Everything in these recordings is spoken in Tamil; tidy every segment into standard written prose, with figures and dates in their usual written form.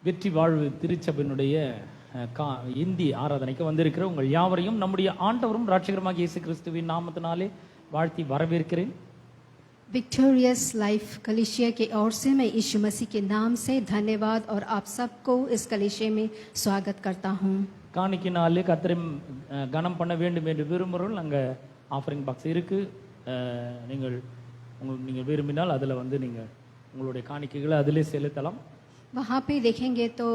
வெற்றி வாழ்வு திருச்சபையினுடைய இந்தி ஆராதனைக்கு வந்திருக்கிற உங்கள் யாவரையும் நம்முடைய ஆண்டவரும் ராட்சகருமாகிய இயேசு கிறிஸ்துவின் நாமத்தினாலே வாழ்த்தி வரவேற்கிறேன். विक्टोरियस लाइफ कलीसिया की ओर से मैं यीशु मसीह के नाम से धन्यवाद और आप सबको इस कलीसिया में स्वागत करता हूँ. காணிக்கினாலே கர்த்தரை கனம் பண்ண வேண்டும் என்று விரும்புகிறவர்கள் அங்கே ஆஃபரிங் பாக்ஸ் இருக்கு. நீங்கள் விரும்பினால் அதில் நீங்கள் உங்களுடைய காணிக்கைகளை அதிலே செலுத்தலாம். वहाँ पे देखेंगे तो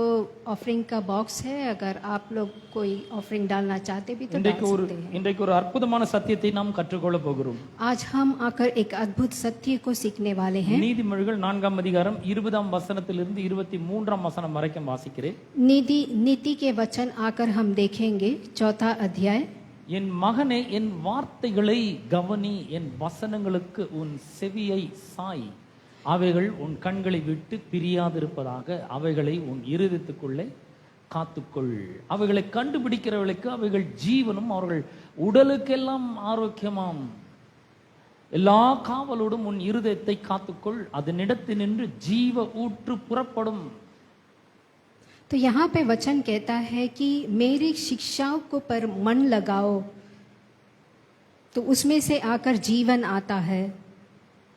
ऑफरिंग का बॉक्स है, अगर आप लोग कोई ऑफरिंग डालना चाहते भी तो डाल सकते हैं. இன்றைக்கு ஒரு அற்புதமான சத்தியத்தை நாம் கற்றுக்கொள்ள போகிறோம். आज हम आकर एक अद्भुत सत्य को सीखने वाले हैं. நீதிமொழிகள் 4ஆம் அதிகாரம் 20ஆம் வசனத்திலிருந்து 23ஆம் வசனம் வரைக்கும் வாசிக்கிறேன். नीति के वचन आकर हम देखेंगे 4था अध्याय. என் மகனே, என் வார்த்தைகளை கவனி, என் வசனங்களுக்கு உன் செவியை சாய். அவைகள் உன் கண்களை விட்டு பிரியாதிருப்பதாக, அவைகளை உன் இருதயத்துக்குள்ளே காத்துக்கொள். அவைகளை கண்டுபிடிக்கிறவர்களுக்கு அவைகள் ஜீவனும் அவர்கள் உடலுக்கெல்லாம் ஆரோக்கியமாம். எல்லா காவலோடும் உன் இருதயத்தை காத்துக்கொள், அதனிடத்தில் நின்று ஜீவ ஊற்று புறப்படும். तो यहाँ पे वचन कहता है कि मेरी शिक्षाओं को पर मन लगाओ तो उसमें से आकर जीवन आता है.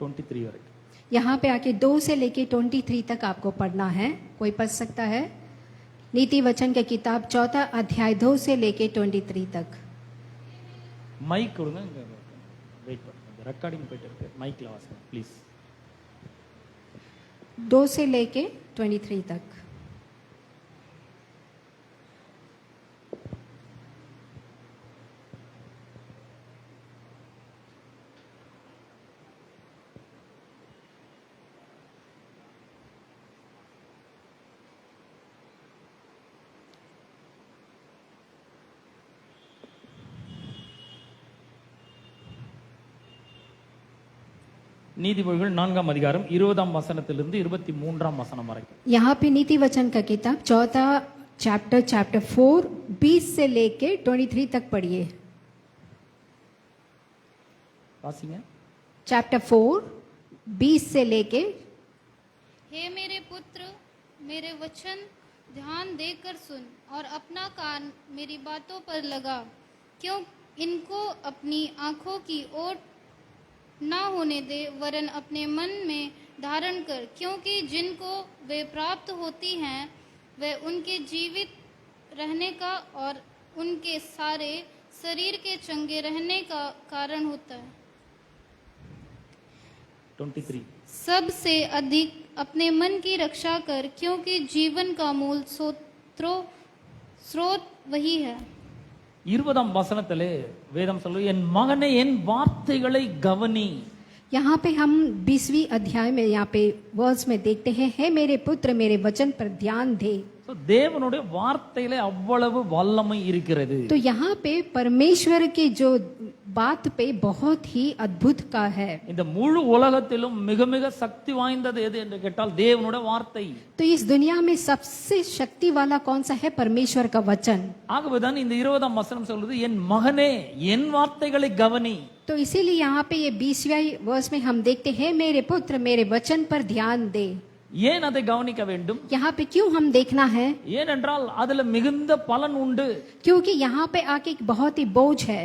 23 वரைக்கும். यहाँ पे आके 2 से लेके 23 तक आपको पढ़ना है. कोई पढ़ सकता है? नीति वचन की किताब 4था अध्याय 2 से लेके 23 तक. மைக் கொடுங்க, வெயிட் பண்ணுங்க, ரெக்கார்டிங் போயிட்டு இருக்கு, மைக்ல வாசிங்க ப்ளீஸ். 2 से लेके 23 तक. நீதிமொழிகள் 4ஆம் அதிகாரம் 20ஆம் வசனத்திலிருந்து 23ஆம் வசனம் வரைக்கும். यहाँ पे नीति वचन का किताब 4था चैप्टर 4 20 से लेके 23 तक पढ़िए. வாசிங்க. चैप्टर 4 20 से लेके. हे मेरे पुत्र, मेरे वचन ध्यान देकर सुन और अपना कान मेरी बातों पर लगा, क्यों इनको अपनी आंखों की ओट ना होने दे, वरन अपने मन में धारण कर, क्योंकि जिनको वे प्राप्त होती हैं वे उनके जीवित रहने का और उनके सारे शरीर के चंगे रहने का कारण होता है. 23. सबसे अधिक अपने मन की रक्षा कर, क्योंकि जीवन का मूल स्रोत वही है. 20ஆம் வசனத்திலே வேதம் சொல்லுது, என் மகனே என் வார்த்தைகளை கவனி. यहाँ पे हम 20वीं अध्याय में यहाँ पे वर्ड्स में देखते हैं, हे मेरे पुत्र मेरे वचन पर ध्यान दे. தேவனுடைய வார்த்தையிலே அவ்வளவு வல்லமை இருக்கிறது. तो यहाँ पे परमेश्वर के जो बात पे बहुत ही अद्भुत का है. இந்த முழு உலகத்திலும் மிக மிக சக்தி வாய்ந்தது எது என்று கேட்டால் தேவனுடைய வார்த்தை. तो इस दुनिया में सबसे शक्ति वाला कौन सा है? परमेश्वर का वचन. ஆகவேதான் இந்த 20ஆம் வசனம் சொல்லுது, என் மகனே என் வார்த்தைகளை கவனி. तो इसीलिए यहाँ पे ये 20वें वर्ष में हम देखते हैं, मेरे पुत्र मेरे वचन पर ध्यान दे. ஏன் அதை கவனிக்க வேண்டும்? यहाँ पे क्यों हम देखना है? ஏனென்றால் அதுல மிகுந்த பலன் உண்டு. क्योंकि यहाँ पे आके एक बहुत ही बोझ है.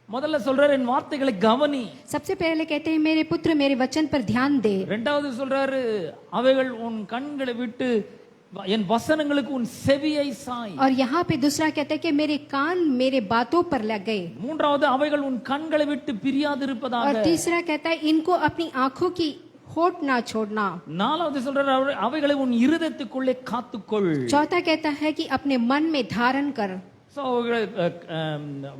முதல்ல சொல்றாரு என் வார்த்தைகளை கவனி. सबसे पहले कहते हैं मेरे पुत्र मेरे वचन पर ध्यान दे. இரண்டாவது சொல்றாரு அவைகள் உன் கண்களை விட்டு என் வசனங்களுக்கு உன் செவியை சாய். और यहाँ पे दूसरा कहता है कि मेरे कान मेरे बातों पर लग गए. மூன்றாவது அவைகள் உன் கண்களை விட்டு பிரியாதிருப்பதாக. और तीसरा कहता है इनको अपनी आंखों की होठ ना छोड़ना. நாலாவது சொல்றாரு அவைகளை உன் இருதயத்துக்குள்ளே காத்துக்கொள். चौथा कहता है कि अपने मन में धारण कर.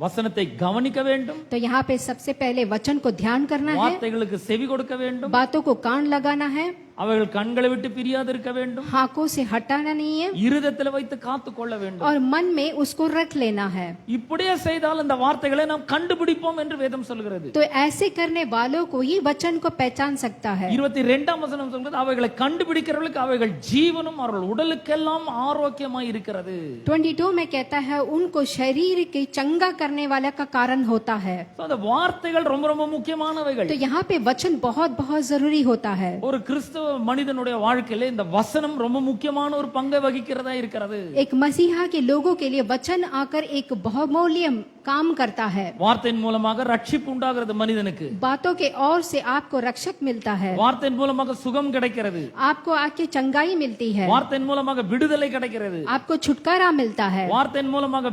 வசனத்தை கவனிக்க வேண்டும். तो यहाँ पे सबसे पहले वचन को ध्यान करना है. வார்த்தைகளுக்கு செவி கொடுக்க வேண்டும். बातों को कान लगाना है. அவைகள் கண்களை விட்டு பிரியாதிருக்க வேண்டும். आंखों से हटाना नहीं है. இருதயத்தில் வைத்து காத்துக்கொள்ள வேண்டும். और मन में उसको रख लेना है. இப்படியே செய்தால் இந்த வார்த்தைகளை நாம் கண்டுபிடிப்போம் என்று வேதம் சொல்கிறது. तो ऐसे करने वालों को ही वचन को पहचान सकता है. 22ஆம் வசனம் சொல்கிறது அவைகளை கண்டுபிடிக்கிறவர்களுக்கு அவைகள் ஜீவனும் அவர்கள் உடலுக்கெல்லாம் ஆரோக்கியமாய் இருக்கிறது. 22 में कहता है उनको शरीर के चंगा करने वाला का कारण होता है. அந்த வார்த்தைகள் ரொம்ப ரொம்ப முக்கியமானவைகள். तो यहाँ पे वचन बहुत बहुत जरूरी होता है. ஒரு கிறிஸ்தவ கிறிஸ்தவ மனிதனுடைய வாழ்க்கையில இந்த வசனம் ரொம்ப முக்கியமான ஒரு பங்கை வகிக்கிறதா இருக்கிறது. एक मसीहा के लोगों के लिए वचन आकर एक बहुमूल्य काम करता है. வார்த்தையின் மூலமாக ரட்சிப்பு உண்டாகிறது மனிதனுக்கு. बातों के ओर से आपको रक्षक मिलता है. வார்த்தையின் மூலமாக சுகம் கிடைக்கிறது. आपको आके चंगाई मिलती है. வார்த்தையின் மூலமாக விடுதலை கிடைக்கிறது. आपको छुटकारा मिलता है. வார்த்தையின் மூலமாக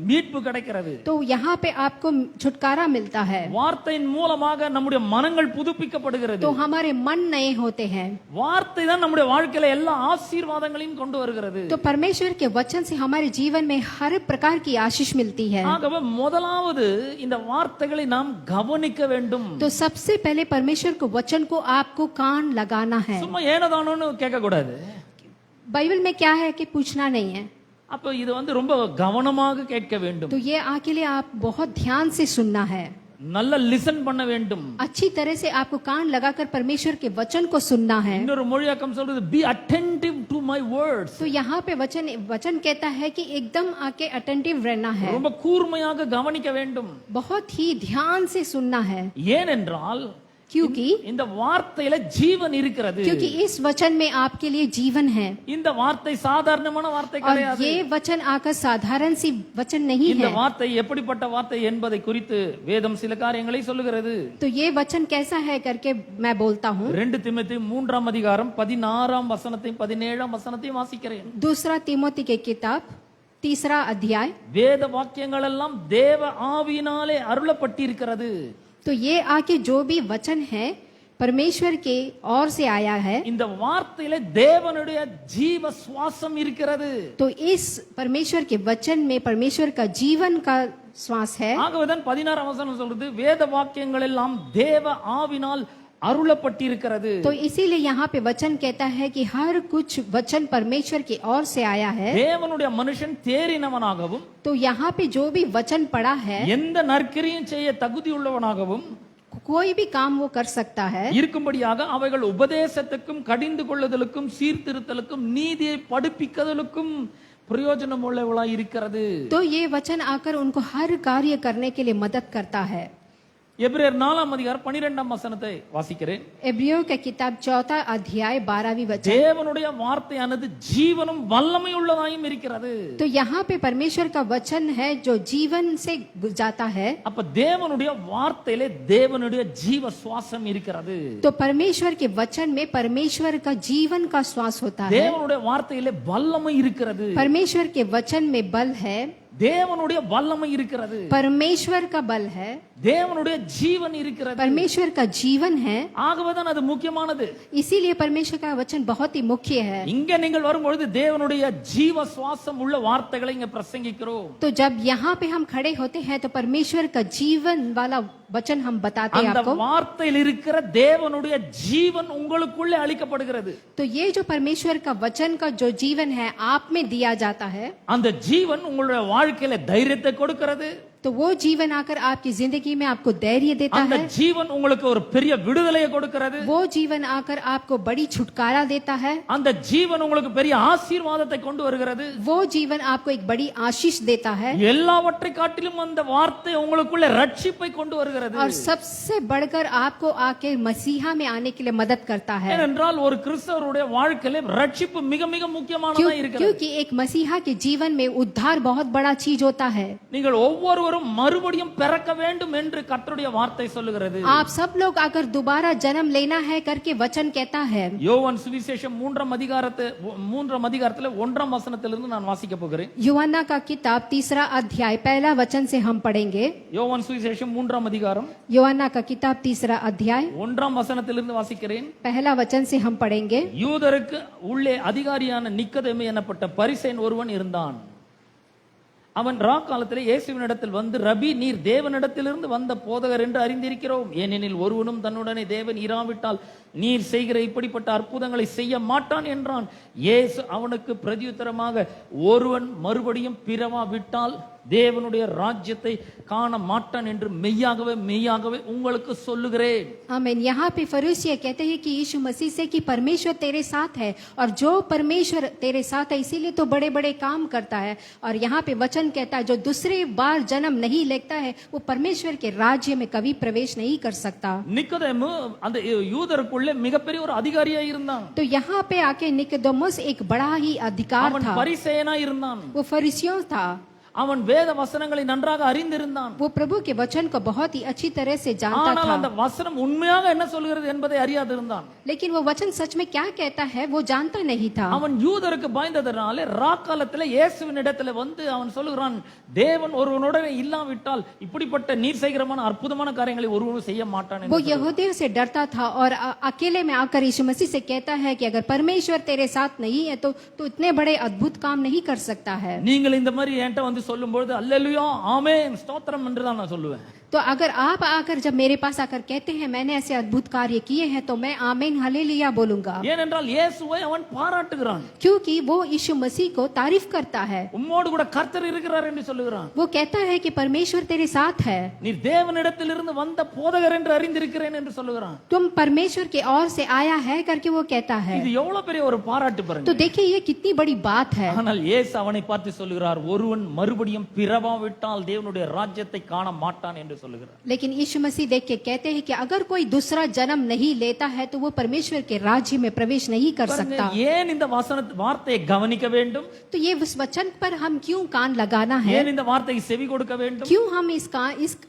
மீட்பு கிடைக்கிறது. तो यहाँ पे आपको छुटकारा मिलता है. வார்த்தையின் மூலமாக நம்முடைய மனங்கள் புதுப்பிக்கப்படுகிறது. तो हमारे मन नए होते हैं. வார்த்தை தான் நம்முடைய வாழ்க்கையில எல்லா ஆசீர்வாதங்களையும் கொண்டு வருகிறது. तो परमेश्वर के वचन से हमारे जीवन में हर प्रकार की आशीष मिलती है. ஆகவே முதலாவது இந்த வார்த்தைகளை நாம் கவனிக்க வேண்டும். तो सबसे पहले परमेश्वर को वचन को आपको कान लगाना है. சும்மா ஏனதானோன்னு கேட்க கூடாது. बाइबल में क्या है कि पूछना नहीं है. அப்ப இது ரொம்ப கவனமாக கேட்க வேண்டும். तो ये आके लिए आप बहुत ध्यान से सुनना है. நல்ல லிசன் பண்ண வேண்டும். अच्छी तरह से आपको कान लगाकर परमेश्वर के वचन को सुनना है. இன்னொரு மொழியாக்கம் சொல்றது be attentive to my words. तो यहाँ पे वचन कहता है कि एकदम आके अटेंटिव रहना है. ரொம்ப கூர்மையாக கவனிக்க வேண்டும். बहुत ही ध्यान से सुनना है. ஏனென்றால் क्योंकि இந்த வார்த்தையில ஜீவன் இருக்கிறது. क्योंकि इस वचन में आपके लिए जीवन है. இந்த வார்த்தை சாதாரணமான வார்த்தை और கிடையாது. ये वचन आकर साधारण सी वचन नहीं இந்த है. வார்த்தை எப்படிப்பட்ட வார்த்தை என்பதை குறித்து வேதம் சில காரியங்களை சொல்லுகிறது. तो ये वचन कैसा है करके मैं बोलता हूँ. 2 தீமோத்தேயு 3ஆம் அதிகாரம் 16ஆம் வசனத்தையும் 17ஆம் வசனத்தையும் வாசிக்கிறேன். दूसरा तीमोथी की किताब 3 अध्याय. வேத வாக்கியங்கள் எல்லாம் தேவ ஆவியினாலே அருளப்பட்டிருக்கிறது. तो ये आके जो भी वचन है परमेश्वर के ओर से आया है. இந்த வார்த்தையில தேவனுடைய ஜீவ சுவாசம் இருக்கிறது. तो इस परमेश्वर के वचन में परमेश्वर का जीवन का श्वास है. ஆகவேதான் 16ஆம் வசனம் சொல்றது வேத வாக்கியங்கள் எல்லாம் தேவ ஆவினால் அருளப்பட்டிருக்கிறது. तो इसीलिए यहाँ पे वचन कहता है कि हर कुछ वचन परमेश्वर की ओर से आया है. தேவனுடைய மனுஷன் தேறினவனாகவும் तो यहाँ पे जो भी वचन पढ़ा है எந்த நற்கிரியும் செய்ய தகுதியுள்ளவனாகவும் कोई भी काम वो कर सकता है. இருக்கும்படியாக அவைகள் உபதேசத்துக்கும் கடிந்து கொள்ளுதலுக்கும் சீர்திருத்தலுக்கும் நீதியை படிப்பிக்குதலுக்கும் பிரயோஜனம் உள்ளவளாய் இருக்கிறது. तो ये वचन आकर उनको हर कार्य करने के लिए मदद करता है. எபிரேயர் 4ஆம் அதிகாரம் 12ஆம் வசனத்தை வாசிக்கிறேன். इब्रियों की किताब 4 अध्याय 12वीं वचन. தேவனுடைய வார்த்தையானது ஜீவனும் வல்லமை உள்ளதாயும் இருக்கிறது. तो यहाँ पे परमेश्वर का वचन है जो जीवन से जाता है. அப்ப தேவனுடைய வார்த்தையிலே தேவனுடைய ஜீவ சுவாசம் இருக்கிறது. तो परमेश्वर के वचन में परमेश्वर का जीवन का श्वास होता है. தேவனுடைய வார்த்தையிலே வல்லமை இருக்கிறது. परमेश्वर के वचन में बल है. தேவனுடைய வல்லமை இருக்கிறது. परमेश्वर का बल है. தேவனுடைய ஜீவன் இருக்கிறது. परमेश्वर का जीवन है. ஆகவேதான் அது முக்கியமானது. इसीलिए परमेश्वर का वचन बहुत ही मुख्य है. இங்க நீங்கள் வரும்பொழுது தேவனுடைய ஜீவ சுவாசம் உள்ள வார்த்தைகளை இங்க பிரசங்கிக்கிறோம். तो जब यहाँ पे हम खड़े होते हैं तो परमेश्वर का जीवन वाला वचन हम बताते हैं அந்த आपको. வார்த்தையில் இருக்கிற தேவனுடைய ஜீவன் உங்களுக்குள்ளே அளிக்கப்படுகிறது. तो ये जो परमेश्वर का वचन का जो जीवन है आप में दिया जाता है. அந்த ஜீவன் உங்களுடைய வாழ்க்கையில தைரியத்தை கொடுக்கிறது. तो वो जीवन आकर आपकी जिंदगी में आपको धैर्य देता அந்த है. ஜீவன் உங்களுக்கு ஒரு பெரிய விடுதலையை கொடுக்கிறது. वो जीवन आकर आपको बड़ी छुटकारा देता है. அந்த ஜீவன் உங்களுக்கு பெரிய ஆசீர்வாதத்தை கொண்டு வருகிறது. वो जीवन आपको एक बड़ी आशीष देता है. எல்லாவற்றை காட்டிலும் அந்த வார்த்தை உங்களுக்குள்ள ரட்சிப்பை கொண்டு வருகிறது. और सबसे बढ़कर आपको आके मसीहा में आने के लिए मदद करता है. ஏனென்றால் ஒரு கிறிஸ்தவருடைய வாழ்க்கையில ரட்சிப்பு மிக மிக முக்கியமானதா இருக்கிறது. क्योंकि एक मसीहा के जीवन में उद्धार बहुत बड़ा चीज होता है. நீங்கள் ஒவ்வொருவரும் மறுபடியும் பிறக்க வேண்டும் என்று கர்த்தருடைய வார்த்தை சொல்லுகிறது. आप सब लोग अगर दोबारा जन्म लेना है करके वचन कहता है. யோவான் சுவிசேஷம் 3ஆம் அதிகாரத்துல 1ஆம் வசனத்திலிருந்து நான் வாசிக்க போகிறேன். यूहन्ना का किताब 3 अध्याय पहला वचन से हम पढ़ेंगे. யோவான் சுவிசேஷம் 3ஆம் அதிகாரம் यूहन्ना का किताब 3 अध्याय 1ஆம் வசனத்திலிருந்து வாசிக்கிறேன். पहला वचन से हम पढ़ेंगे. யூதருக்கு உள்ளே அதிகாரியான நிக்கதேமு எனப்பட்ட பரிசேயன் ஒருவன் இருந்தான். அவன் ராக்காலத்திலே இயேசுவினிடத்தில் வந்து, ரபி, நீர் தேவனிடத்திலிருந்து வந்த போதகர் என்று அறிந்திருக்கிறோம். ஏனெனில் ஒருவனும் தன்னுடனே தேவன் இராவிட்டால் நீர் செய்கிற இப்படிப்பட்ட அற்புதங்களை செய்ய மாட்டான் என்றான். இயேசு அவனுக்கு பிரதியுத்தரமாக, ஒருவன் மறுபடியும் பிறவா விட்டால் தேவனுடைய ராஜ்யத்தை காண மாட்டான் என்று மெய்யாகவே மெய்யாகவே உங்களுக்கு சொல்லுகிறேன். आमीन। यहाँ पे फरीसी कहते हैं कि यीशु मसीह से कि परमेश्वर तेरे साथ है, और जो परमेश्वर तेरे साथ है इसीलिए तो बड़े बड़े काम करता है। और यहाँ पे वचन कहता है जो दूसरे बार जन्म नहीं लेता है वो परमेश्वर के राज्य में कभी प्रवेश नहीं कर सकता। நிக்கோதேமு அந்த யூதருக்குள்ளே மிகப்பெரிய ஒரு அதிகாரியா இருந்தான். तो यहाँ पे आके निकोदेमुस एक बड़ा ही अधिकार அவன் था, பரிசேயனா இருந்தான். वो फरीसियों था, அவன் வேத வசனங்களை நன்றாக அறிந்திருந்தான். वो प्रभु के वचन को बहुत ही अच्छी तरह से जानता ஆனால் அந்த था, வசனம் உண்மையாக என்ன சொல்கிறது என்பதை அறியாதிருந்தான். लेकिन वो वचन सच में क्या कहता है वो जानता नहीं था। அவன் யூதருக்கு பயந்ததனாலே ராக்காலத்திலே இயேசுவின் இடத்துல வந்து அவன் சொல்லுகிறான், தேவன் ஒருவனுடன் இல்லாவிட்டால் இப்படிப்பட்ட நீர் செய்கிறமான அற்புதமான காரியங்களை ஒருவனும் செய்ய மாட்டான் என்று वो यहूदियों से डरता था और अकेले में आकर यीशु मसीह से कहता है कि अगर परमेश्वर तेरे साथ नहीं है तो तू इतने बड़े अद्भुत काम नहीं कर सकता है। நீங்கள் இந்த மாதிரி என்கிட்ட வந்து சொல்லும்போது அல்லேலூயா ஆமென் ஸ்தோத்திரம் என்று தான் நான் சொல்லுவேன். तो अगर आप आकर जब मेरे पास आकर कहते हैं मैंने ऐसे अद्भुत कार्य किए हैं तो मैं आमीन हालेलुया बोलूंगा, ஏனென்றால் இயேசுவை அவன் பாராட்டுகிறான். क्योंकि वो यीशु मसीह को तारीफ करता है। உம்மோடு கூட கர்த்தர் இருக்கிறார் என்று சொல்லுகிறான். वो कहता है कि परमेश्वर तेरे साथ है, நீர் தேவனிடத்திலிருந்து வந்த போதகர் என்று அறிந்திருக்கிறேன் என்று சொல்லுகிறான். तुम परमेश्वर के ओर से आया है करके वो कहता है। இது எவ்வளவு பெரிய ஒரு பாராட்டு பாருங்க. तो देखिए ये कितनी बड़ी बात है। ஆனால் இயேசு அவனை பார்த்து சொல்லுகிறார், ஒருவன் மறுபடியும் பிறவாவிட்டால் தேவனுடைய ராஜ்யத்தை காண மாட்டான் என்று சொல்லுகிறார். लेकिन यीशु मसीह देख के कहते हैं कि अगर कोई दूसरा जन्म नहीं लेता है तो वो परमेश्वर के राज्य में प्रवेश नहीं कर सकता। ஏன் இந்த வார்த்தையை கவனிக்க வேண்டும்? तो ये उस वचन पर हम क्यों कान लगाना है, ஏன் இந்த வார்த்தைக்கு செவி கொடுக்க வேண்டும்? क्यों हम इस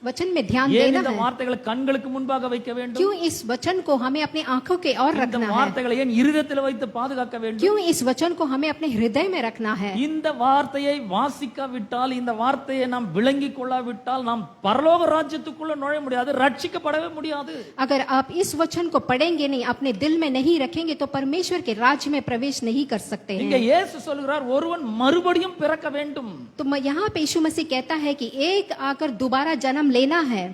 वचन में ध्यान ஏன் देना இந்த है, வார்த்தைகளை கண்களுக்கு முன்பாக வைக்க வேண்டும்? क्यों इस वचन को हमें अपनी आंखों के ओर இந்த रखना है, வார்த்தைகளை ஏன் இருதயத்தில் வைத்து பாதுகாக்க வேண்டும்? क्यों इस वचन को हमें अपने हृदय में रखना है। இந்த வார்த்தையை வாசிக்காவிட்டால், இந்த வார்த்தையை நாம் விளங்கிக் கொள்ளாவிட்டால் நாம் பரலோக ராஜ்யத்துக்குள்ள நுழைய முடியாது, ரட்சிக்கப்படவே முடியாது. अगर आप इस वचन को पढ़ेंगे नहीं, अपने दिल में नहीं रखेंगे तो परमेश्वर के राज्य में प्रवेश नहीं कर सकते இங்க हैं। இயேசு சொல்கிறார் ஒருவன் மறுபடியும் பிறக்க வேண்டும். तो यहाँ पे यीशु मसीह कहता है कि एक आकर दोबारा जन्म लेना है।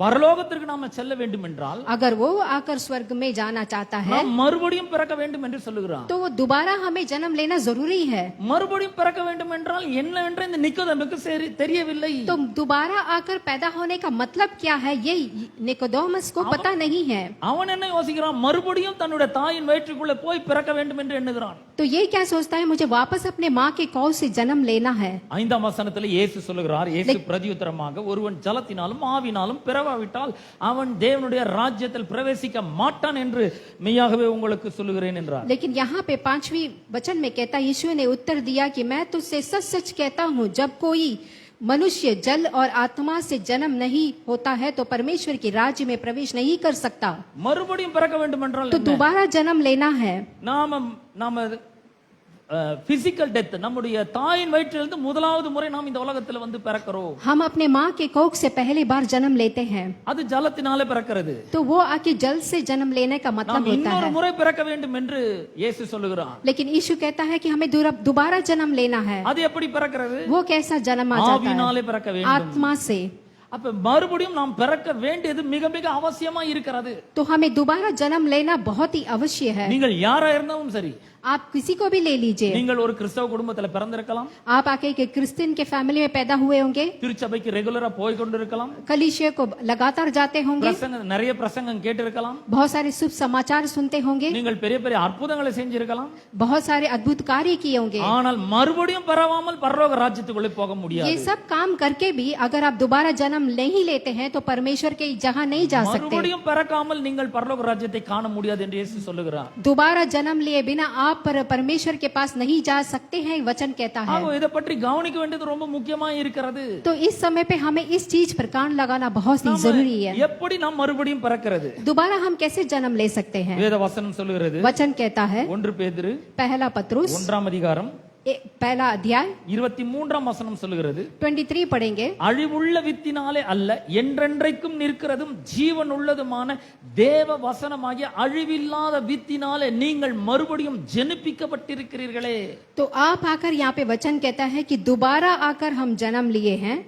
பரலோகத்திற்கு நாம செல்ல வேண்டும் என்றால், अगर वो आकर स्वर्ग में जाना चाहता है நாம் மறுபடியும் பிறக்க வேண்டும் என்று சொல்லுகிறார். तो वो दोबारा हमें जन्म लेना जरूरी है। மறுபடியும் பிறக்க வேண்டும் என்றால் என்ன என்று இந்த நிக்கோதேமுக்கு தெரியவில்லை. तो दोबारा आकर पैदा होने का मतलब क्या है ये निकोदेमुस को पता नहीं है। அவன் என்ன யோசிக்கிறான்? மறுபடியும் தன்னுடைய தாயின் வயிற்றுக்குள்ளே போய் பிறக்க வேண்டும் என்று எண்ணுகிறான். तो ये क्या सोचता है मुझे वापस अपने माँ के कौल से जन्म लेना है। 5ஆம் வசனத்தில் இயேசு சொல்லுகிறார், இயேசு பிரதியுத்தரமாக, ஒருவன் ஜலத்தினாலும் ஆவினாலும் பிறவாவிட்டால் அவன் தேவனுடைய ராஜ்யத்தில் பிரவேசிக்க மாட்டான் என்று மெய்யாகவே உங்களுக்கு சொல்லுகிறேன் என்றார். लेकिन यहाँ पे 5वीं वचन में कहता यीशु ने उत्तर दिया कि मैं तुझसे सच सच कहता हूँ जब कोई मनुष्य जल और आत्मा से जन्म नहीं होता है तो परमेश्वर के राज्य में प्रवेश नहीं कर सकता। மறுபடியும் பிறக்க வேண்டும் என்றால் तो दोबारा जन्म लेना है। நாம பிசிக்கல் டெத், நம்முடைய தாயின் வயிற்றிலிருந்து முதலாவது முறை நாம் இந்த உலகத்தில் வந்து பிறக்கிறோம். हम अपने माँ के कोख से पहली बार जन्म लेते हैं, அது ஜலத்தினாலே பிறக்கிறது. तो वो आके जल से जन्म लेने का मतलब நாம் होता இன்னொரு है। முறை பிறக்க வேண்டும் என்று இயேசு சொல்லுகிறார். लेकिन यीशु कहता है कि हमें दोबारा जन्म लेना है। அது எப்படி பிறக்கிறது? वो कैसा जन्म आ जाता ஆவியினாலே பிறக்க है? வேண்டும். आत्मा से। அப்ப மறுபடியும் நாம் பிறக்க வேண்டியது மிக மிக அவசியமா இருக்கிறது. तो हमें दोबारा जन्म लेना बहुत ही अवश्य है। நீங்கள் யாரா இருந்தாலும் சரி, आप किसी को भी ले लीजिए, நீங்கள் ஒரு கிறிஸ்தவ குடும்பத்தில் பிறந்திருக்கலாம், आप आके एक क्रिश्चियन के फैमिली में पैदा हुए होंगे, திருச்சபைக்கு ரெகுலரா போய் கொண்டிருக்கலாம், कलीसिया को लगातार जाते होंगे, நிறைய பிரசங்கம் கேட்டிருக்கலாம், बहुत सारे शुभ समाचार सुनते होंगे, நீங்கள் பெரிய பெரிய அற்புதங்களை செஞ்சிருக்கலாம், बहुत सारे अद्भुत कार्य किए होंगे। ஆனால் மறுபடியும் பெறாமல் பரலோக ராஜ்யத்துக்குள்ளே போக முடியாது. ये सब काम करके भी अगर आप दोबारा जन्म नहीं लेते हैं तो परमेश्वर के जगह नहीं जा सकते। மறுபடியும் பிறக்காமல் நீங்கள் பரலோக ராஜ்யத்தை காண முடியாது என்று இயேசு சொல்லுகிறார். दोबारा जन्म लिए बिना आप परमेश्वर के पास नहीं जा सकते हैं, वचन कहता है। ஆகவே இதை பற்றி கவனிக்க வேண்டியது ரொம்ப முக்கியமா இருக்கிறது. तो इस समय पे हमें इस चीज पर कान लगाना बहुत ही जरूरी है। எப்படி நாம் மறுபடியும் பிறக்கிறது? दोबारा हम कैसे जन्म ले सकते हैं? வேத வசனம் சொல்லுகிறது, वचन कहता है 1 பேதுரு पहला पत्रुस 1ஆம் அதிகாரம் पहला अध्याय 23ஆம் வசனம் சொல்லுகிறது, 23 पढ़ेंगे। அழிவுள்ள வித்தினாலே அல்ல, என்றென்றைக்கும் நிற்கிறதும் ஜீவன் உள்ளதுமான தேவ வசனமாகிய அழிவில்லாத வித்தினாலே நீங்கள் மறுபடியும் ஜெனிப்பிக்கப்பட்டிருக்கிறீர்களே। तो आप आकर यहाँ पे वचन कहता है कि दोबारा आकर हम जन्म लिए हैं।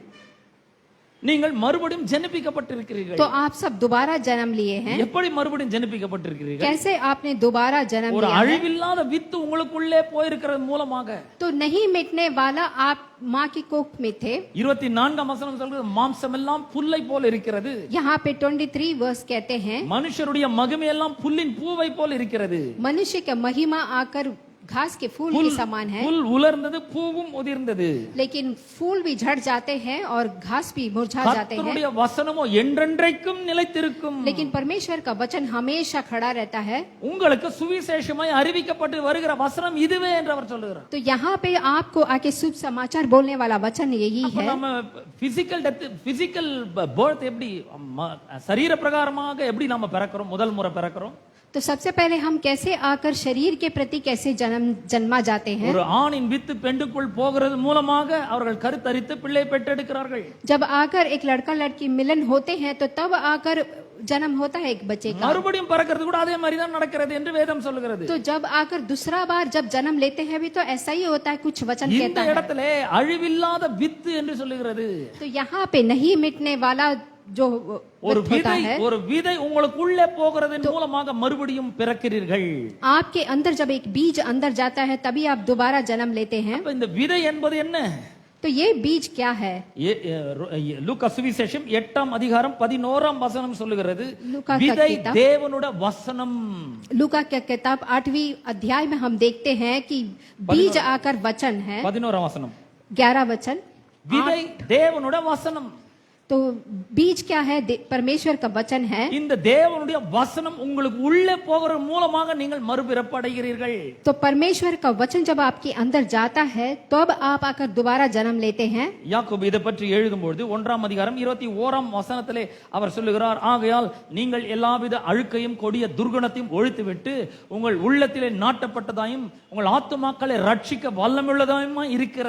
நீங்கள் மறுபடியும் ஜெனிப்பிக்கப்பட்டிருக்கிறீர்கள். तो आप सब दोबारा जन्म लिए हैं। எப்படி மறுபடியும் ஜெனிப்பிக்கப்பட்டிருக்கிறீர்கள்? कैसे आपने दोबारा जन्म ஒரு लिया है? அழிவில்லாத வித்து உங்களுக்குள்ளே போயிருக்கிறது மூலமாக. तो नहीं मिटने वाला आप माँ की कोख में थे। 24ஆம் வசனம் சொல்கிறது மாம்சம் எல்லாம் புல்லை போல இருக்கிறது. यहाँ पे 23 वर्ष कहते हैं மனுஷருடைய மகிமை எல்லாம் புல்லின் பூவை போல இருக்கிறது. मनुष्य का महिमा आकर घास के फूल के समान है, புல் உலர்ந்தது பூவும் உதிர்ந்தது. लेकिन फूल भी झड़ जाते हैं और घास भी मुरझा जाते हैं, கர்த்தருடைய வசனமோ என்றென்றைக்கும் நிலைத்திருக்கும். लेकिन परमेश्वर का वचन हमेशा खड़ा रहता है। உங்களுக்கு சுவிசேஷமாய் அறிவிக்கப்பட்டு வருகிற வசனம் இதுவே என்று அவர் சொல்லுகிறார். तो यहाँ पे आपको आके शुभ समाचार बोलने वाला वचन यही அப்ப है। நம்ம பிசிக்கல் டெத் பிசிக்கல் பர்த் எப்படி சரீர பிரகாரமாக எப்படி நாம பிறக்கிறோம், முதல் முறை பிறக்கிறோம். तो सबसे पहले हम कैसे आकर शरीर के प्रति कैसे जन्मा जाते हैं। ஒரு ஆணின் வித்து பெண்ணுக்குள் போகிறது மூலமாக அவர்கள் கருத்தரித்து பிள்ளை பெற்றெடுக்கிறார்கள். जब आकर एक लड़का लड़की मिलन होते हैं तो तब आकर जन्म होता है एक बच्चे का। மறுபடியும் பிறக்கிறது கூட அதே மாதிரி தான் நடக்கிறது என்று வேதம் சொல்லுகிறது. तो जब आकर दूसरा बार जब जन्म लेते हैं भी तो ऐसा ही होता है, कुछ वचन இந்த कहता है। இடத்துல அழிவில்லாத வித்து என்று சொல்லுகிறது. तो यहाँ पे नहीं मिटने वाला जो ஒரு वित्त होता விதை है, ஒரு விதை உங்களுக்குள்ளே போகிறதன் மூலமாக மறுபடியும் பிறக்கிறீர்கள். आपके अंदर जब एक बीज अंदर जाता है तभी आप दोबारा जन्म लेते हैं। அப்ப இந்த விதை என்பது என்ன? तो ये बीज क्या है? லூக்கா சுவிசேஷம் 8ஆம் அதிகாரம் 11ஆம் வசனம் சொல்லுகிறது, लूका का விதை किताब- தேவனுடைய வசனம். लूका की किताब 8वीं अध्याय में हम देखते हैं कि बीज आकर वचन है। 11ஆம் வசனம் 11 वचन। விதை தேவனுடைய வசனம். तो बीज क्या है? परमेश्वर का वचन है। இந்த தேவனுடைய வசனம் உங்களுக்கு உள்ளே போகிற மூலமாக நீங்கள் மறுபிறப்பு அடைகிறீர்கள். तो परमेश्वर का वचन जब आपके अंदर जाता है तब आप आकर दोबारा जन्म लेते हैं। யாக்கோபு இதை பற்றி எழுதும்போது 1ஆம் அதிகாரம் 21ஆம் வசனத்திலே அவர் சொல்லுகிறார், ஆகையால் நீங்கள் எல்லாவித அழுக்கையும் கொடிய துர்குணத்தையும் ஒழித்துவிட்டு உங்கள் உள்ளத்திலே நாட்டப்பட்டதாயும் உங்கள் ஆத்துமாக்களை ரட்சிக்க வல்லமுள்ளதாயுமா இருக்கிற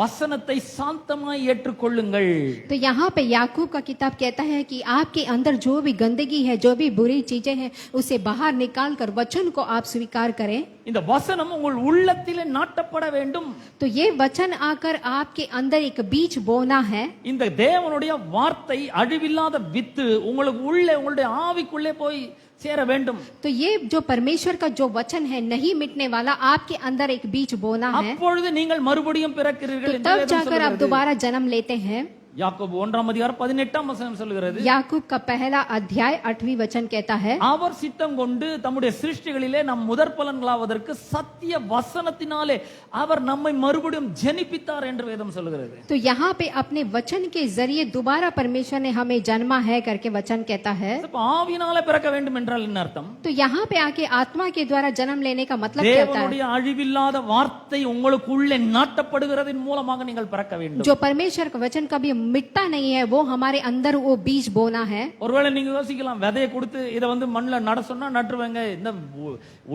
வசனத்தை சாந்தமாய் ஏற்றுக்கொள்ளுங்கள். तो यहाँ पे याकूब का किताब कहता है कि आपके अंदर जो भी गंदगी है, जो भी बुरी चीजें हैं, उसे बाहर निकाल कर वचन को आप स्वीकार करें। இந்த வசனம் உங்கள் உள்ளத்திலே நாட்டப்பட வேண்டும். तो ये वचन आकर आपके अंदर एक बीज बोना है। இந்த தேவனுடைய வார்த்தை அழிவில்லாத வித்து உங்களுக்கு உள்ளே உங்களுடைய ஆவிக்குள்ளே போய் சேர வேண்டும். तो ये जो परमेश्वर का जो वचन है नहीं मिटने वाला आपके अंदर एक बीज बोना है। அப்பொழுது நீங்கள் மறுபடியும் பிறக்கிறீர்கள் तो என்று तब வேதம் जाकर आप சொல்கிறது. दोबारा जन्म लेते हैं। யாக்கோபு 1ஆம் அதிகாரம் 18ஆம் வசனம் சொல்கிறது, याकूब का पहला अध्याय 8वीं वचन कहता है, அவர் சித்தம் கொண்டு தம்முடைய சிருஷ்டிகளிலே நம் முதற் பலன்களாவதற்கு சத்திய வசனத்தினாலே அவர் நம்மை மறுபடியும் ஜெனிப்பித்தார் என்று வேதம் சொல்கிறது. तो यहाँ पे अपने वचन के जरिए दोबारा परमेश्वर ने हमें जन्मा है करके वचन कहता है। அப்ப ஆவியினாலே பிறக்க வேண்டும் என்றால் என்ன அர்த்தம்? तो यहाँ पे आके आत्मा के द्वारा जन्म लेने का मतलब क्या होता है? தேவனுடைய அழிவில்லாத வார்த்தை உங்களுக்குள்ளே நாட்டப்படுகிறதின் மூலமாக நீங்கள் பிறக்க வேண்டும். जो परमेश्वर का वचन कभी मिटता नहीं है, वो हमारे अंदर वो बीज बोना है। ஒருவேளை நீங்க யோசிக்கலாம், விதையை கொடுத்து இதை மண்ணுல நட சொன்னா நட்டுருவேங்க, இந்த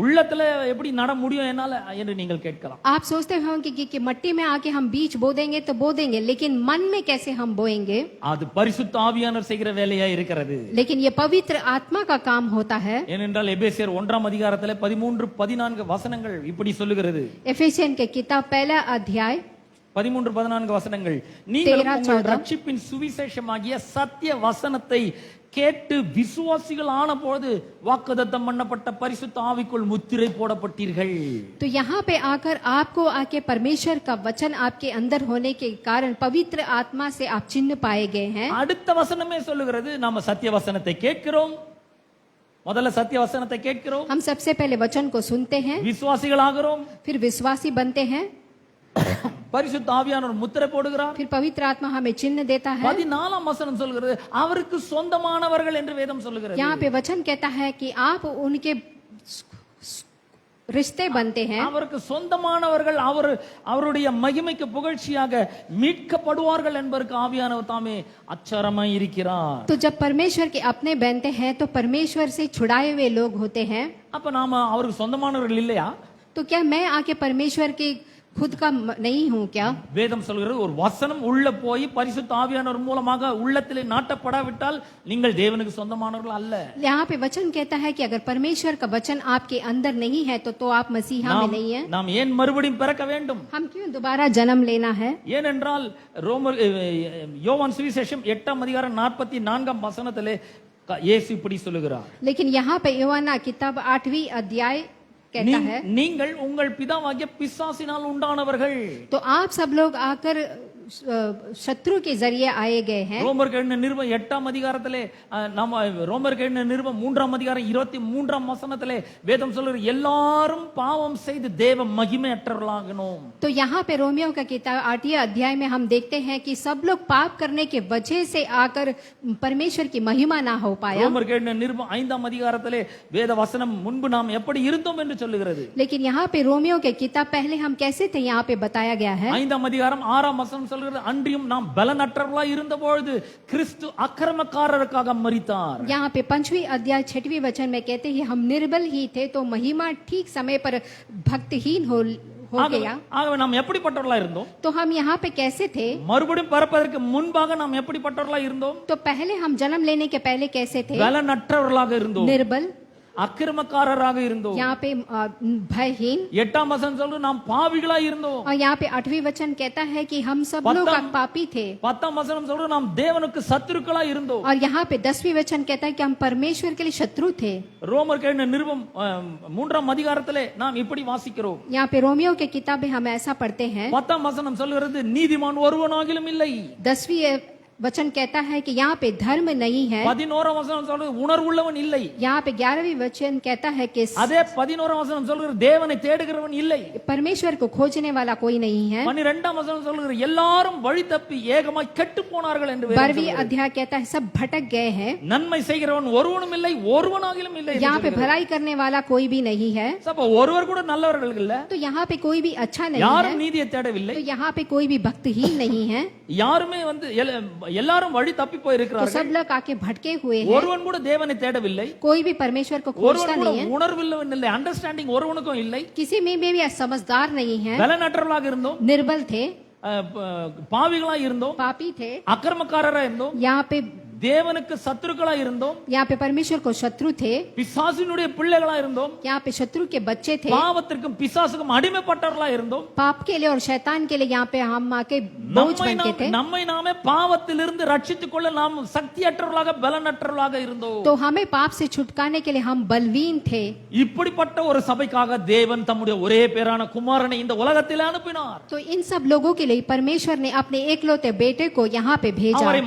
உள்ளத்துல எப்படி நட முடியும் என்னால என்று நீங்கள் கேட்கலாம். आप सोचते होंगे कि मट्टी में आके हम बीज बो देंगे तो बो देंगे, लेकिन मन में कैसे हम बोएंगे? அது பரிசுத்த ஆவியானவர் செய்கிற வேலையா இருக்கிறது. लेकिन ये पवित्र आत्मा का काम होता है। ஏனென்றால் எபேசியர் 1ஆம் அதிகாரத்திலே 13-14 வசனங்கள் இப்படி சொல்லுகிறது. एफेसियन के किताब पहला अध्याय 13-14 வசனங்கள், நீங்கள் 13, உங்கள் 14 ரட்சிப்பின் சுவிசேஷமாகிய சத்திய வசனத்தை கேட்டு விசுவாசிகள் ஆன போது வாக்குத்தத்தம் பண்ணப்பட்ட பரிசுத்த ஆவிக்குள் முத்திரை போடப்பட்டீர்கள். तो यहाँ पे आकर आपको आके परमेश्वर का वचन आपके अंदर होने के कारण पवित्र आत्मा से आप चिन्ह पाए गए हैं। அடுத்த வசனமே சொல்லுகிறது, நாம சத்திய வசனத்தை கேட்கிறோம். முதல்ல சத்திய வசனத்தை கேட்கிறோம், हम सबसे पहले वचन को सुनते हैं, விசுவாசிகள் ஆகிறோம், फिर विश्वासी बनते हैं, பரிசுத்த ஆவியானவர் முத்திரை போடுகிறார். फिर पवित्र आत्मा हमें चिन्ह देता है। 14ஆம் வசனம் சொல்கிறது, அவருக்கு சொந்தமானவர்கள் என்று வேதம் சொல்லுகிறது. यहाँ पे वचन कहता है कि आप उनके रिश्ते बनते हैं। அவருக்கு சொந்தமானவர்கள், அவருடைய மகிமைக்கு புகழ்ச்சியாக மீட்கப்படுவார்கள் என்பதற்கு ஆவியானவர் தாமே அச்சாரமாய் இருக்கிறார். तो जब परमेश्वर के अपने बनते हैं तो परमेश्वर से छुड़ाए हुए लोग होते हैं। அப்ப நாம அவருக்கு சொந்தமானவர்கள் இல்லையா? तो क्या मैं आके परमेश्वर के खुद का नहीं हूँ क्या? வேதம் சொல்கிறது ஒரு வசனம் உள்ள போய் பரிசுத்த ஆவியானவர் மூலமாக உள்ளத்திலே நாட்டப்படாவிட்டால் நீங்கள் தேவனுக்கு சொந்தமானவர்கள் அல்ல. यहाँ पे वचन कहता है कि अगर परमेश्वर का वचन आपके अंदर नहीं है तो आप मसीहा में नहीं है. நாம் ஏன் மறுபடியும் பிறக்க வேண்டும்? हम क्यों दोबारा जन्म लेना है? ஏனென்றால் ரோமர் யோவான் சுவிசேஷம் 8ஆம் அதிகாரம் 44ஆம் வசனத்திலே இயேசு இப்படி சொல்லுகிறார். लेकिन यहाँ पे यूहन्ना किताब 8वीं अध्याय कहता है, நீங்கள் உங்கள் பிதாவாகிய பிசாசினால் உண்டானவர்கள். तो आप सब लोग आकर शत्रु के जरिए आए गए हैं. ரோமர் எழுதின நிருபம் 8ஆம் அதிகாரத்திலே நாம ரோமர் எழுதின நிருபம் 3ஆம் அதிகாரம் 23ஆம் வசனத்திலே வேதம் சொல்லுது எல்லாரும் பாவம் செய்து தேவ மகிமையற்றவர்களாகணும். तो यहाँ पे रोमियो का किताब 8वें अध्याय में हम देखते हैं कि सब लोग पाप करने के वजह से आकर परमेश्वर की महिमा ना हो पाया. ரோமர் எழுதின நிருபம் 5ஆம் அதிகாரத்திலே வேத வசனம் முன்பு நாம் எப்படி இருந்தோம் என்று சொல்லுகிறது. लेकिन यहाँ पे रोमियो के किताब पहले हम कैसे थे यहाँ पे बताया गया है. 5ஆம் அதிகாரம் 6ஆம் வசனம் சொல்கிறது அன்றியும் நாம் பலனற்றவர்களாய் இருந்தபொழுது கிறிஸ்து அக்கிரமக்காரருக்காக மரித்தார். यहाँ पे 5वीं अध्याय 6वें वचन में कहते हैं हम निर्बल ही थे तो महिमा ठीक समय पर भक्तहीन हो गया. ஆகவே நாம் எப்படிப்பட்டவர்களாய் இருந்தோம்? तो हम यहाँ पे कैसे थे? மறுபடியும் பிறப்பதற்கு முன்பாக நாம் எப்படிப்பட்டவர்களாய் இருந்தோம்? तो पहले हम जन्म लेने के पहले कैसे थे? பலனற்றவர்களாக இருந்தோம், निर्बल, அக்கிரமக்காரராக இருந்தோம். यहाँ पे भयहीन. 8ஆம் வசனம் சொல்லுது நாம் பாவிகளாய் இருந்தோம். और यहाँ पे 8वीं वचन कहता है कि हम सब लोग पापी थे. 10ஆம் வசனம் சொல்லுது நாம் தேவனுக்கு சத்துருக்களாய் இருந்தோம். और यहाँ पे 10वीं वचन कहता है कि हम परमेश्वर के लिए शत्रु थे. ரோமர் எழுதின நிருபம் 3ஆம் அதிகாரத்திலே நாம் இப்படி வாசிக்கிறோம். यहाँ पे रोमियो के किताब में हम ऐसा पढ़ते हैं. 10ஆம் வசனம் சொல்லுகிறது நீதிமான் ஒருவனாகிலும் இல்லை. 10वीं वचन कहता है कि यहाँ पे धर्म नहीं है. 11ஆம் வசனம் சொல்றது உணர்வுள்ளவன் இல்லை. यहाँ पे 11वीं वचन कहता है कि அதே 11ஆம் வசனம் சொல்கிறது தேவனை தேடுகிறவன் இல்லை. परमेश्वर को खोजने वाला कोई नहीं है. 12ஆம் வசனம் சொல்கிறது எல்லாரும் வழி தப்பி ஏகமாய் கெட்டு போனார்கள் என்று 12वीं अध्याय कहता है सब भटक गए हैं. நன்மை செய்கிறவன் ஒருவனும் இல்லை ஒருவனாகிலும் இல்லை. यहाँ पे भलाई करने वाला कोई भी नहीं है. அப்ப ஒருவர் கூட நல்லவர்கள் இல்ல. तो यहाँ पे कोई भी अच्छा नहीं है. யாரும் நீதியை தேடவில்லை. तो यहाँ पे कोई भी भक्तहीन नहीं है. யாருமே எல்லாரும் வழி தப்பி போய் तो இருக்கிறார்கள். सब लोग आके भटके हुए हैं. ஒருவன் கூட தேவனை தேடவில்லை. कोई भी परमेश्वर को खोजता ஒருவன் கூட नहीं है. உணர்வுள்ளவன் இல்லை, அண்டர்ஸ்டாண்டிங் ஒருவனுக்கும் இல்லை. किसी में भी समझदार नहीं है. பலனற்றவர்களாக இருந்தோம், निर्बल थे, பாவிகளாய் இருந்தோம், पापी थे. அக்கிரமக்காரராய் இருந்தோம், यहाँ पे தேவனுக்கு சத்துருக்களாய் இருந்தோம், यहाँ पे परमेश्वर को शत्रु थे. பிசாசினுடைய பிள்ளைகளாய் இருந்தோம், यहाँ पे शत्रु के बच्चे थे. பாவத்திற்கும் பிசாசுக்கும் அடிமைப்பட்டவர்களாய் இருந்தோம். पाप के लिए और शैतान के लिए यहाँ पे हम आके बोझ बन के थे. நம்மை நாமே பாவத்திலிருந்து ரட்சித்துக் கொள்ள நாம் சக்தியற்றவர்களாக பலனற்றவர்களாக இருந்தோம். तो हमें पाप से छुटकाने के लिए हम बलवीन थे. இப்படிப்பட்ட ஒரு சபைக்காக தேவன் தம்முடைய ஒரே பேரான குமாரனை இந்த உலகத்தில் அனுப்பினார். तो इन सब लोगों के लिए परमेश्वर ने अपने एकलौते बेटे को यहाँ पे भेजा. அவரை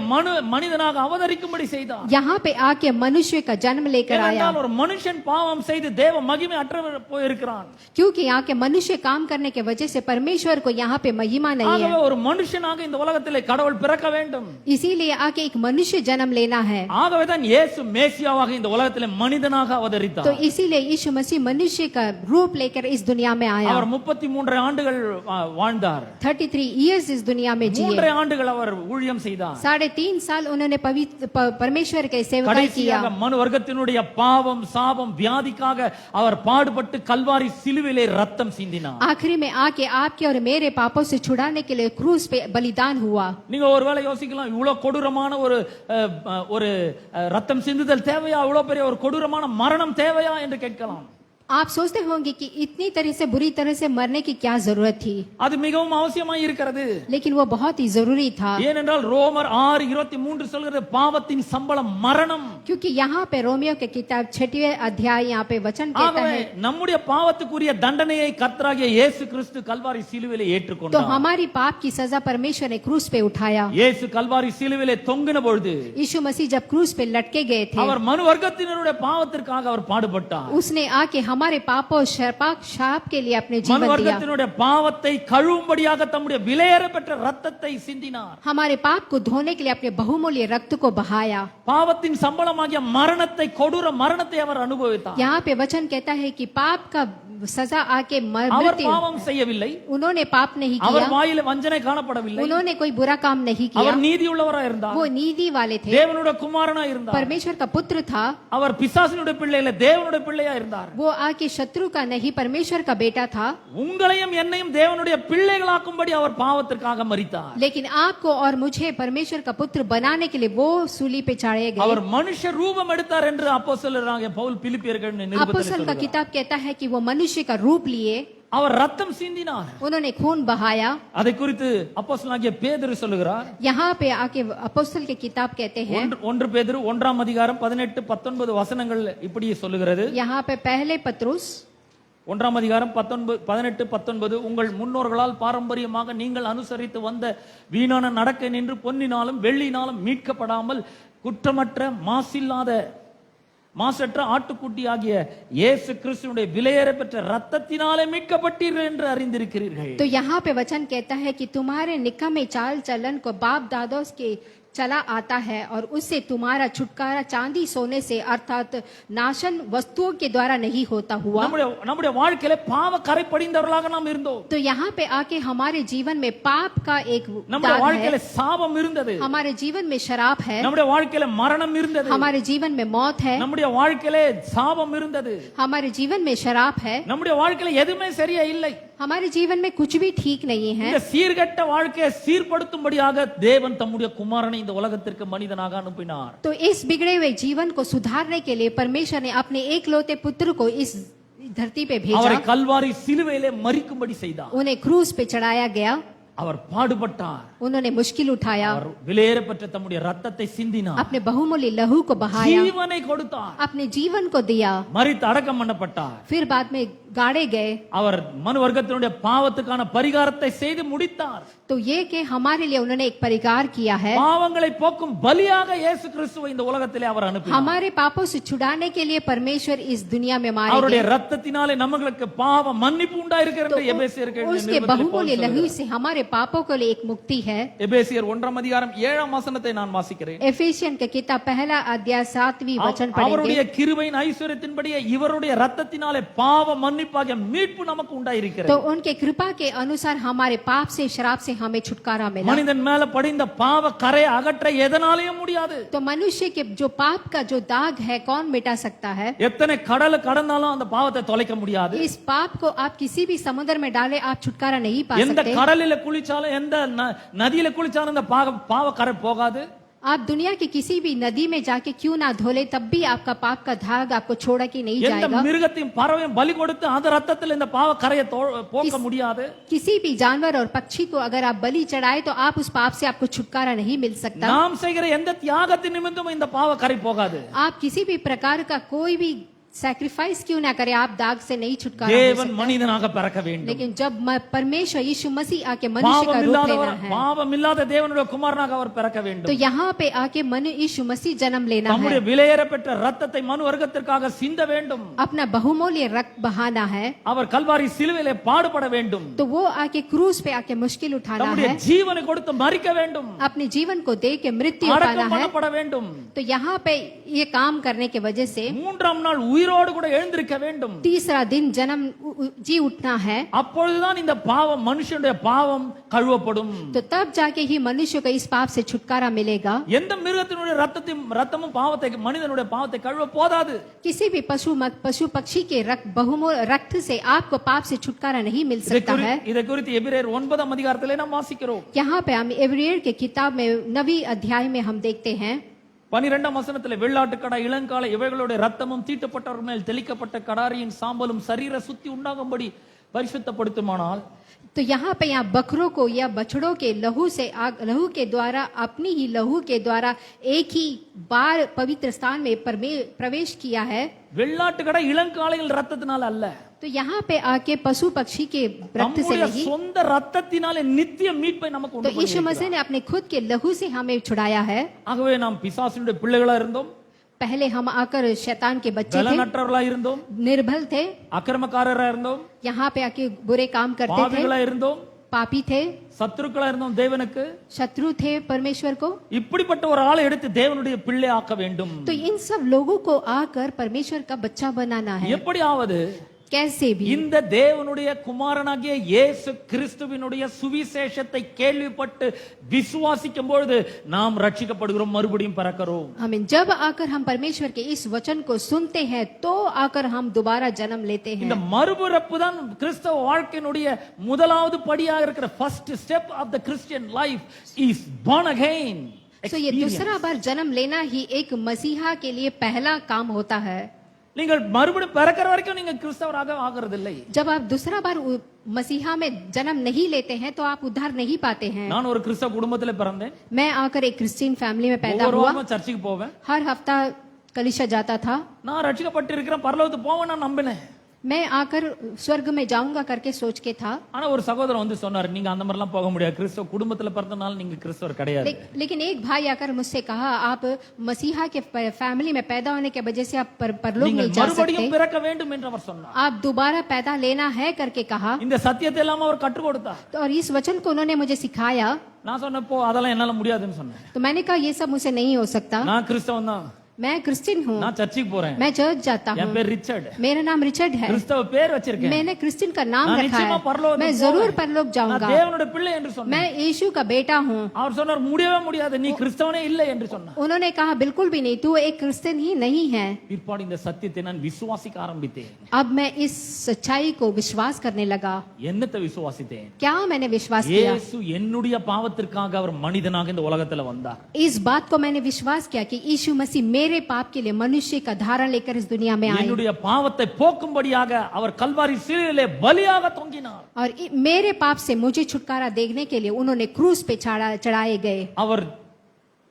மனிதனாக அவதரிக்கும்படி செய்தார். यहाँ पे आके मनुष्य का जन्म लेकर आया. ஏனென்றால் ஒரு மனுஷன் பாவம் செய்து தேவ மகிமை அற்ற போயிருக்கிறான். क्योंकि यहाँ के मनुष्य काम करने के वजह से परमेश्वर को यहाँ पे महिमा नहीं है. ஆகவே ஒரு மனுஷனாக இந்த உலகத்திலே கடவுள் பிறக்க வேண்டும். इसीलिए आके एक मनुष्य जन्म लेना है. ஆகவே தான் இயேசு மேசியாவாக இந்த உலகத்திலே மனிதனாக அவதரித்தார். तो इसीलिए यीशु मसीह मनुष्य का रूप लेकर इस दुनिया में आया. அவர் 33 ஆண்டுகள் வாழ்ந்தார். 33 इयर्स इस दुनिया में जिए. 3 ஆண்டுகள் அவர் ஊழியம் செய்தார். 3.5 साल उन्होंने परमेश्वर के सेवकाई किया. கடைசியாக மனு வர்க்கத்தினுடைய பாவம் சாபம் வியாதிக்காக அவர் பாடுபட்டு கல்வாரி சிலுவையிலே ரத்தம் சிந்தினார். आखिरी में आके आपके और मेरे पापों से छुड़ाने के लिए क्रूस पे बलिदान हुआ. நீங்க ஒருவேளை யோசிக்கலாம் இவ்வளவு கொடூரமான ஒரு ரத்தம் சிந்துதல் தேவையா, இவ்வளவு பெரிய ஒரு கொடூரமான மரணம் தேவையா என்று கேட்கலாம். आप सोचते होंगे कि इतनी तरह से बुरी तरह से मरने की क्या जरूरत थी. அது மிகவும் அவசியமாய் இருக்கிறது. लेकिन वो बहुत ही जरूरी था. ஏனென்றால் ரோமர் 6:23 சொல்கிறது பாவத்தின் சம்பளம் மரணம். क्योंकि यहाँ पे रोमियो के किताब 6वें अध्याय यहाँ पे वचन कहता है நம்முடைய பாவத்துக்குரிய தண்டனையை கர்த்தராகிய இயேசு கிறிஸ்து கல்வாரி சிலுவையிலே तो ஏற்றுக்கொண்டார். हमारी पाप की सजा परमेश्वर ने क्रूस पे उठाया. இயேசு கல்வாரி சிலுவையிலே தொங்கின பொழுது यीशु मसीह जब क्रूस पे लटके गए थे அவர் மனு வர்க்கத்தினருடைய பாவத்திற்காக அவர் பாடுபட்டார். उसने आके हमारे पापों शाप के लिए अपने மனு जीवन दिया. வர்க்கத்தினுடைய பாவத்தை கழுவும்படியாக தம்முடைய விலையேற பெற்ற ரத்தத்தை சிந்தினார். हमारे पाप को धोने के लिए अपने बहुमूल्य रक्त को बहाया. பாவத்தின் சம்பளமாகிய மரணத்தை கொடூர மரணத்தை அவர் அனுபவித்தார். यहाँ पे वचन कहता है कि पाप का सजा आके அவர் मृत्यु. பாவம் செய்யவில்லை, उन्होंने पाप नहीं அவர் किया. வாயில வஞ்சனை காணப்படவில்லை, उन्होंने कोई बुरा काम नहीं किया. அவர் நீதி உள்ளவராய் இருந்தார், वो नीति वाले थे, தேவனுடைய குமாரனாய் இருந்தார். परमेश्वर का पुत्र था. அவர் பிசாசினுடைய பிள்ளை இல்ல, தேவனுடைய பிள்ளையா இருந்தார். वो कि शत्रु का नहीं परमेश्वर का बेटा था, உங்களையும் என்னையும் தேவனுடைய பிள்ளைகளாக்கும்படி அவர் பாவத்திற்காக மரித்தார். लेकिन आपको और मुझे परमेश्वर का पुत्र बनाने के लिए वो सूली पे चढ़ाए गए। அவர் மனுஷ ரூபம் எடுத்தார் என்று அப்போஸ்தலராகிய பவுல் பிலிப்பியர்கள் நிருபத்தில் अपोस्तल का சொல்கிறார். किताब कहता है कि वो मनुष्य का रूप लिए, அவர் ரத்தம் சிந்தினார். उन्होंने खून बहाया। அதை குறித்து அப்போஸ்தலனாகிய பேதுரு சொல்லுகிறார். यहाँ पे आके अपोस्तल के किताब कहते हैं, 1 பேதுரு 1ஆம் அதிகாரம் 18-19 வசனங்கள் இப்படி சொல்லுகிறது. यहाँ पे पहले पत्रुस 1ஆம் அதிகாரம் 18-19 உங்கள் முன்னோர்களால் பாரம்பரியமாக நீங்கள் அனுசரித்து வந்த வீணான நடக்கை நின்று பொன்னினாலும் வெள்ளினாலும் மீட்கப்படாமல் குற்றமற்ற மாசற்ற ஆட்டுக்குட்டி ஆகிய இயேசு கிறிஸ்துவினுடைய விலையேற பெற்ற ரத்தத்தினாலே மீட்கப்பட்டீர்கள் என்று அறிந்திருக்கிறீர்கள். तो यहाँ पे वचन कहता है कि तुम्हारे निकम्मे चाल चलन को बाप दादों के चला आता है और उससे तुम्हारा छुटकारा चांदी सोने से अर्थात नाशन वस्तुओं के द्वारा नहीं होता हुआ। நம்முடைய வாழ்க்கையில பாவ கரை படிந்தவர்களாக நாம் இருந்தோம். तो यहाँ पे आके हमारे जीवन में पाप का एक நம்முடைய दाग வாழ்க்கையில है, சாபம் இருந்தது. हमारे जीवन में शराब है, நம்முடைய வாழ்க்கையில மரணம் இருந்தது. हमारे जीवन में मौत है, நம்முடைய வாழ்க்கையில சாபம் இருந்தது. हमारे जीवन में शराब है, நம்முடைய வாழ்க்கையில எதுவுமே சரியா இல்லை. हमारे जीवन में कुछ भी ठीक नहीं है। இந்த சீர்கெட்ட வாழ்க்கையை சீர்படுத்தும்படியாக தேவன் தம்முடைய குமாரனை இந்த உலகத்திற்கு மனிதனாக அனுப்பினார். तो इस बिगड़े हुए जीवन को सुधारने के लिए परमेश्वर ने अपने एकलौते पुत्र को इस धरती पे அவரை भेजा, கல்வாரி சிலுவையிலே மரிக்கும்படி செய்தார். उन्हें क्रूस पे चढ़ाया गया, அவர் பாடுபட்டார். उन्होंने मुश्किल उठाया, அவர் விலையேறப்பட்ட தம்முடைய ரத்தத்தை சிந்தினார். अपने बहुमूल्य लहू को बहाया, ஜீவனை கொடுத்தார். अपने जीवन को दिया, மரித்து அடக்கம் பண்ணப்பட்டார். फिर बाद में गाड़े गए। அவர் மனு வர்க்கத்தினுடைய பாவத்துக்கான பரிகாரத்தை செய்து முடித்தார். तो ये कि हमारे लिए उन्होंने एक परिकार किया है, பாவங்களை போக்கும் பலியாக இயேசு கிறிஸ்துவை இந்த உலகத்திலே அவர் அனுப்பினார். हमारे पापों से छुड़ाने के लिए परमेश्वर इस दुनिया में मारे அவருடைய गए। ரத்தத்தினாலே நமக்கு பாவ மன்னிப்பு உண்டாயிருக்கிறது என்று எபேசியருக்கு எழுதின उसके நிருபத்திலே बहुमूल्य பவுல் लहू சொல்கிறார். से हमारे पापों के लिए एक मुक्ति है। எபேசியர் 1ஆம் அதிகாரம் 7ஆம் வசனத்தை நான் வாசிக்கிறேன். एफेसियन के किताब पहला अध्याय 7वीं वचन அவருடைய पढ़ेंगे। கிருபையின் ஐஸ்வரியத்தின்படியே இவருடைய ரத்தத்தினாலே பாவ மன்னிப்பாகிய மீட்பு நமக்கு உண்டாயிருக்கிறது. तो उनके कृपा के अनुसार हमारे पाप से श्राप से हमें छुटकारा मिला। மனிதன் மேல படிந்த பாவ கரை அகற்ற எதனாலேயும் முடியாது. तो मनुष्य के जो पाप का जो दाग है कौन मिटा सकता है? எத்தனை கடல் கடந்தாலும் அந்த பாவத்தை தொலைக்க முடியாது. इस पाप को आप किसी भी समुद्र में डाले आप छुटकारा नहीं पा எந்த सकते। கடலில குளிச்சாலும் எந்த நதியில குளிச்சாலும் அந்த பாவ கரை போகாது. आप दुनिया की किसी भी नदी में जाके क्यों ना धोले तब भी आपका पाप का दाग आपको छोड़ा कि नहीं எந்த जाएगा। மிருகத்தையும் பறவையும் பலி கொடுத்து அந்த ரத்தத்தில் இந்த பாவ கரையை போக்க முடியாது. किसी भी जानवर और पक्षी को अगर आप बलि चढ़ाए तो आप उस पाप से आपको छुटकारा नहीं मिल सकता। நாம் செய்கிற எந்த தியாகத்தின் நிமித்தமும் இந்த பாவ கரை போகாது. आप किसी भी प्रकार का कोई भी सैक्रिफाइस क्यों ना करें आप दाग से नहीं छुटकारा मिल தேவன் सकता। மனிதனாக பிறக்க வேண்டும். लेकिन जब परमेश्वर यीशु मसीह आके मनुष्य का रूप लेना है பாவம் இல்லாத தேவனுடைய குமாரனாக அவர் பிறக்க तो வேண்டும். यहाँ पे आके यीशु मसीह जन्म लेना நம்முடைய है, விலையேற பெற்ற ரத்தத்தை மனு வர்க்கத்திற்காக சிந்த வேண்டும். अपना बहुमूल्य रक्त बहाना है। அவர் கல்வாரி சிலுவையிலே பாடுபட வேண்டும். तो वो आके क्रूस पे आके मुश्किल उठाना நம்முடைய है, ஜீவனை கொடுத்து மரிக்க வேண்டும். अपने जीवन को दे के मृत्यु उठाना அடக்கம் है। பண்ணப்பட வேண்டும். तो यहाँ पे ये काम करने के वजह से மூன்றாம் நாள் உயிரோடு கூட எழுந்திருக்க வேண்டும். तीसरा दिन जन्म जी उठना है। அப்பொழுதுதான் இந்த பாவம் மனுஷனுடைய பாவம் கழுவப்படும். तो तब जाके ही मनुष्य को इस पाप से छुटकारा मिलेगा। எந்த மிருகத்தினுடைய ரத்தமும் பாவத்தை மனிதனுடைய பாவத்தை கழுவ போதாது. किसी भी पशु पक्षी के रक्त से आपको पाप से छुटकारा नहीं मिल सकता है। இதை குறித்து எபிரேயர் 9ஆம் அதிகாரத்திலே நாம் வாசிக்கிறோம். यहाँ पे हम एब्रियर के किताब में 9वीं अध्याय में हम देखते हैं 12ஆம் வசனத்திலே வெள்ளாட்டுக்கடா இளங்காலை இவைகளுடைய ரத்தமும் தீட்டுப்பட்டவர் மேல் தெளிக்கப்பட்ட கடாரியின் சாம்பலும் சரீர சுத்தி உண்டாகும்படி பரிசுத்தப்படுத்துமானால் तो यहाँ पे यहाँ बकरों को या बछड़ों के लहू के द्वारा अपनी ही लहू के द्वारा एक ही बार पवित्र स्थान में प्रवेश किया है। வெள்ளாட்டுக்கடா இளங்காலையில் ரத்தத்தினால அல்ல, तो यहाँ पे आके पशु पक्षी के रक्त से நம்முடைய नहीं, சொந்த ரத்தத்தினாலே நித்திய மீட்பை நமக்கு तो உண்டு यीशु பண்ணியிருக்கிறார். मसीह ने अपने खुद के लहू से हमें छुड़ाया है। ஆகவே நாம் பிசாசினுடைய பிள்ளைகளா இருந்தோம், पहले हम आकर शैतान के बच्चे थे, பலனற்றவர்களா இருந்தோம், निर्बल थे, அக்கிரமக்காரரா இருந்தோம், यहाँ पे आके बुरे काम करते थे, பாவிகளா இருந்தோம், पापी थे, சத்துருக்களா இருந்தோம் தேவனுக்கு. शत्रु थे परमेश्वर को। இப்படிப்பட்ட ஒரு ஆளை எடுத்து தேவனுடைய பிள்ளை ஆக்க வேண்டும். तो इन सब लोगों को आकर परमेश्वर का बच्चा बनाना है। எப்படி ஆவது? कैसे भी। இந்த தேவனுடைய குமாரனாகிய இயேசு கிறிஸ்துவினுடைய சுவிசேஷத்தை கேள்விப்பட்டு விசுவாசிக்கும் பொழுது நாம் ரட்சிக்கப்படுகிறோம், மறுபடியும் பிறக்கிறோம். आमीन। जब आकर हम परमेश्वर के इस वचन को सुनते हैं तो आकर हम दोबारा जन्म लेते இந்த हैं। மறுபிறப்பு தான் கிறிஸ்தவ வாழ்க்கையினுடைய முதலாவது படியாக இருக்கிற first step of the Christian life is born again तो ये दूसरा बार जन्म लेना ही एक मसीहा के लिए पहला काम होता है। நீங்கள் மறுபடியும் பிறக்கிற வரைக்கும் நீங்க கிறிஸ்தவராக ஆகிறது இல்லை. जब आप दूसरा बार मसीहा में जन्म नहीं लेते हैं तो आप उद्धार नहीं पाते हैं। நான் ஒரு கிறிஸ்தவ குடும்பத்திலே பிறந்தேன். मैं आकर एक क्रिश्चियन फैमिली में पैदा ஒவ்வொரு हुआ। வாரமும் சர்ச்சுக்கு போவேன். हर हफ्ता कलीसिया जाता था। நான் ரட்சிக்கப்பட்டு இருக்கிறேன், பரலோகத்துக்கு போவேன் நான் நம்பினேன். मैं आकर स्वर्ग में जाऊंगा करके सोच के था। ஆனா ஒரு சகோதரன் வந்து சொன்னார், நீங்க அந்த மாதிரி எல்லாம் போக முடியாது, கிறிஸ்தவ குடும்பத்துல பிறந்தனால நீங்க கிறிஸ்தவர் கிடையாது. लेकिन एक भाई आकर मुझसे कहा, आप मसीहा के फैमिली में पैदा होने की वजह से आप परलोक நீங்கள் नहीं जा सकते, மறுபடியும் பிறக்க வேண்டும் என்று அவர் சொன்னார். आप दोबारा पैदा लेना है करके कहा। இந்த சத்தியத்தை எல்லாம் அவர் கற்றுக் கொடுத்தார். तो और इस वचन को उन्होंने मुझे सिखाया। நான் சொன்னப்போ அதெல்லாம் என்னால முடியாதுன்னு சொன்னேன். तो मैंने कहा ये सब मुझसे नहीं हो सकता, நான் கிறிஸ்தவன் தான், मैं क्रिश्चियन हूँ, நான் சர்ச்சுக்கு போறேன், मैं चर्च जाता என் हूँ, பேர் ரிச்சர்ட், मेरा नाम रिचर्ड है, கிறிஸ்தவ பேர் வச்சிருக்கேன், मैंने क्रिश्चियन का नाम நான் रखा நிச்சயமா है, பரலோகத்துக்கு मैं போவேன். जरूर परलोक நான் जाऊंगा, தேவனுடைய பிள்ளை என்று சொன்னேன். मैं यीशु का बेटा हूँ। அவர் சொன்னார், முடியவே முடியாது, நீ கிறிஸ்தவனே இல்லை என்று சொன்னார். उन्होंने कहा बिल्कुल भी नहीं, तू एक क्रिश्चियन ही नहीं है। பிற்பாடு இந்த சத்தியத்தை நான் விசுவாசிக்க ஆரம்பித்தேன். अब मैं इस सच्चाई को विश्वास करने लगा। என்னத்தை விசுவாசித்தேன்? क्या मैंने विश्वास किया? இயேசு என்னுடைய பாவத்திற்காக அவர் மனிதனாக இந்த உலகத்துல வந்தார். इस बात को मैंने विश्वास किया कि यीशु मसीह मेरे पाप के लिए मनुष्य का धारण लेकर इस दुनिया में आए என்னுடைய பாவத்தை போக்கும்படியாக அவர் கல்வாரி சிலுவையிலே பலியாக தொங்கினார். और मेरे पाप से मुझे छुटकारा देने के लिए उन्होंने क्रूस पे चढ़ाए गए அவர்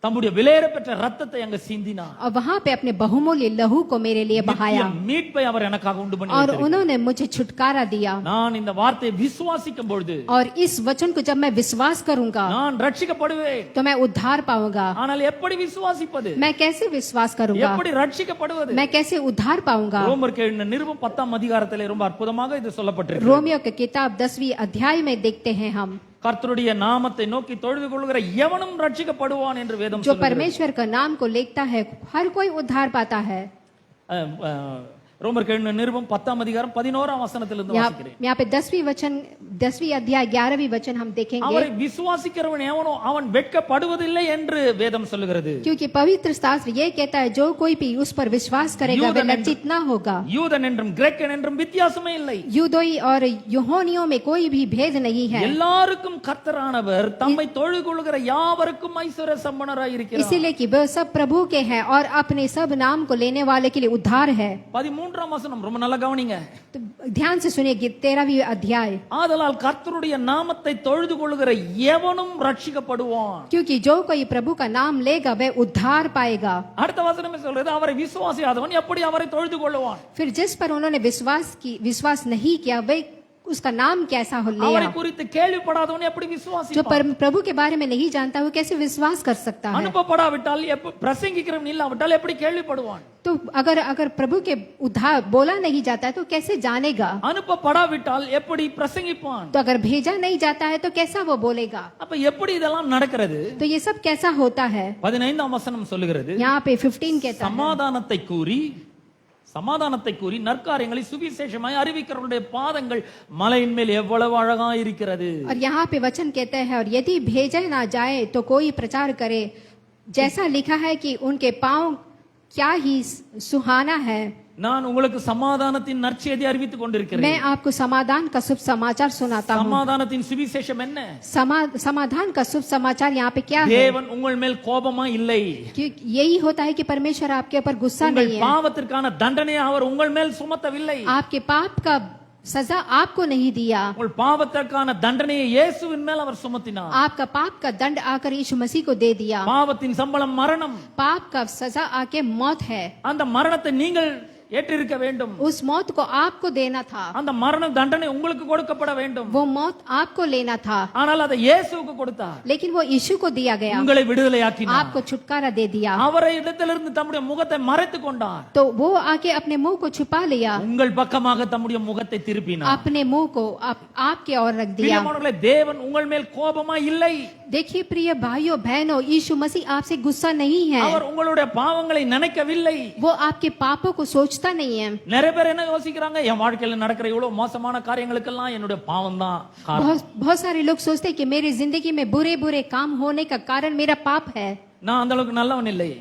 தம்முடைய விலையேறப்பெற்ற ரத்தத்தை அங்க சிந்தினார். और वहां पे अपने बहुमूल्य लहू को मेरे लिए बहाया நித்திய மீட்பை அவர் எனக்காக உண்டு பண்ணி और வைத்திருக்கிறார். उन्होंने मुझे छुटकारा दिया। நான் இந்த வார்த்தையை விசுவாசிக்கும் பொழுது और इस वचन को जब मैं विश्वास करूंगा நான் ரட்சிக்கப்படுவேன். तो मैं उद्धार पाऊंगा। ஆனால் எப்படி விசுவாசிப்பது? मैं कैसे विश्वास करूंगा? எப்படி ரட்சிக்கப்படுவது? मैं कैसे उद्धार पाऊंगा? ரோமருக்கு எழுதின நிருபம் 10ஆம் அதிகாரத்திலே ரொம்ப அற்புதமாக இது சொல்லப்பட்டிருக்கு. रोमियो की किताब 10वीं अध्याय में देखते हैं हम, கர்த்தருடைய நாமத்தை நோக்கி தொழுது கொள்கிற எவனும் ரட்சிக்கப்படுவான் என்று வேதம் जो परमेश्वर का नाम को लेता है हर कोई उद्धार पाता है। ரோமருக்கு எழுதின நிருபம் 10ஆம் அதிகாரம் 11ஆம் வசனத்திலிருந்து வாசிக்கிறேன். यहाँ पे 10वीं अध्याय 11वीं वचन हम देखेंगे। அவரை விசுவாசிக்கிறவன் எவனோ அவன் வெட்கப்படுவதில்லை என்று வேதம் சொல்லுகிறது. क्योंकि पवित्र शास्त्र ये कहता है जो कोई भी उस पर विश्वास करेगा वह लज्जित ना होगा। யூதன் என்றும் கிரேக்கன் என்றும் வித்தியாசமே இல்லை. यूदोई और यूहोनियों में कोई भी भेद नहीं है। எல்லாருக்கும் கர்த்தரானவர் தம்மை தொழுது கொள்கிற யாவருக்கும் ஐஸ்வர்ய சம்பனராய் இருக்கிறார். इसीलिए कि वह सब प्रभु के हैं और अपने सब नाम को लेने वाले के लिए उद्धार है। 13ஆம் வசனம் ரொம்ப நல்லா கவனிங்க. तो ध्यान से सुनिए 13वीं अध्याय, ஆதலால் கர்த்தருடைய நாமத்தை தொழுது கொள்கிற எவனும் ரட்சிக்கப்படுவான். क्योंकि जो कोई प्रभु का नाम लेगा वह उद्धार पाएगा। அடுத்த வசனமே சொல்றது, அவரை விசுவாசியாதவன் எப்படி அவரை தொழுது கொள்ளுவான்? फिर जिस पर उन्होंने विश्वास नहीं किया वह उसका नाम कैसा हो அவரை लिया? குறித்து கேள்விப்படாதவன் எப்படி जो விசுவாசிப்பான்? प्रभु के बारे में नहीं जानता वो कैसे विश्वास कर सकता है? அனுப்பப்படாவிட்டால் பிரசங்கிக்கிறவன் இல்லாவிட்டால் எப்படி கேள்விப்படுவான்? तो अगर प्रभु के उद्धार बोला नहीं जाता है तो कैसे जानेगा? அனுப்பப்படாவிட்டால் எப்படி பிரசங்கிப்பான்? तो अगर भेजा नहीं जाता है तो कैसा वो बोलेगा? அப்ப எப்படி இதெல்லாம் நடக்கிறது? तो ये सब कैसा होता है? 15ஆம் வசனம் சொல்லுகிறது, यहाँ पे 15 कहता है, சமாதானத்தை கூறி நற்காரியங்களை சுவிசேஷமாய் அறிவிக்கிறவருடைய பாதங்கள் மலையின் மேல் எவ்வளவு அழகா இருக்கிறது. और यहाँ पे वचन कहता है, और यदि भेजा ना जाए तो कोई प्रचार करे, जैसा लिखा है कि उनके पांव क्या ही सुहाना है। நான் உங்களுக்கு சமாதானத்தின் நற்செய்தி அறிவித்துக் கொண்டிருக்கிறேன். मैं आपको समाधान का शुभ समाचार सुनाता हूँ। சமாதானத்தின் சுவிசேஷம் என்ன? समाधान का शुभ समाचार यहाँ पे क्या है? தேவன் உங்கள் மேல் கோபமா இல்லை. यही होता है कि परमेश्वर आपके ऊपर गुस्सा உங்கள் नहीं है। பாவத்திற்கான தண்டனையை அவர் உங்கள் மேல் சுமத்தவில்லை. आपके पाप का सजा आपको नहीं दिया। உங்கள் பாவத்திற்கான தண்டனையை இயேசுவின் மேல் அவர் சுமத்தினார். आपका पाप का दंड आकर यीशु मसीह को दे दिया। பாவத்தின் சம்பளம் மரணம். पाप का सजा आके मौत है। அந்த மரணத்தை நீங்கள் ஏற்றிருக்க வேண்டும். उस मौत को आपको देना था। அந்த மரண தண்டனை உங்களுக்கு கொடுக்கப்பட வேண்டும். वो मौत आपको लेना था। ஆனால் அதை இயேசுவுக்கு கொடுத்தார். लेकिन वो यीशु को दिया गया। உங்களை விடுதலையாக்கினார். आपको छुटकारा दे दिया। அவரை இடத்திலிருந்து தம்முடைய முகத்தை மறைத்துக் கொண்டார். तो वो आके अपने मुंह को छुपा लिया। உங்கள் பக்கமாக தம்முடைய முகத்தை திருப்பினார். अपने मुंह को आपके ओर रख दिया। பிரியமானவர்களே, தேவன் உங்கள் மேல் கோபமா இல்லை. देखिए प्रिय भाइयों बहनों, यीशु मसीह आपसे गुस्सा नहीं है। அவர் உங்களுடைய பாவங்களை நினைக்கவில்லை. वो आपके पापों को सोचता सोचता नहीं है। நிறைய பேர் என்ன யோசிக்கிறாங்க, என் வாழ்க்கையில நடக்கிற இவ்வளவு மோசமான காரியங்களுக்கெல்லாம் என்னுடைய பாவம் தான் காரணம். बहुत सारे लोग सोचते हैं कि मेरी जिंदगी में बुरे बुरे काम होने का कारण मेरा पाप है। நான் அந்த அளவுக்கு நல்லவன் இல்லை,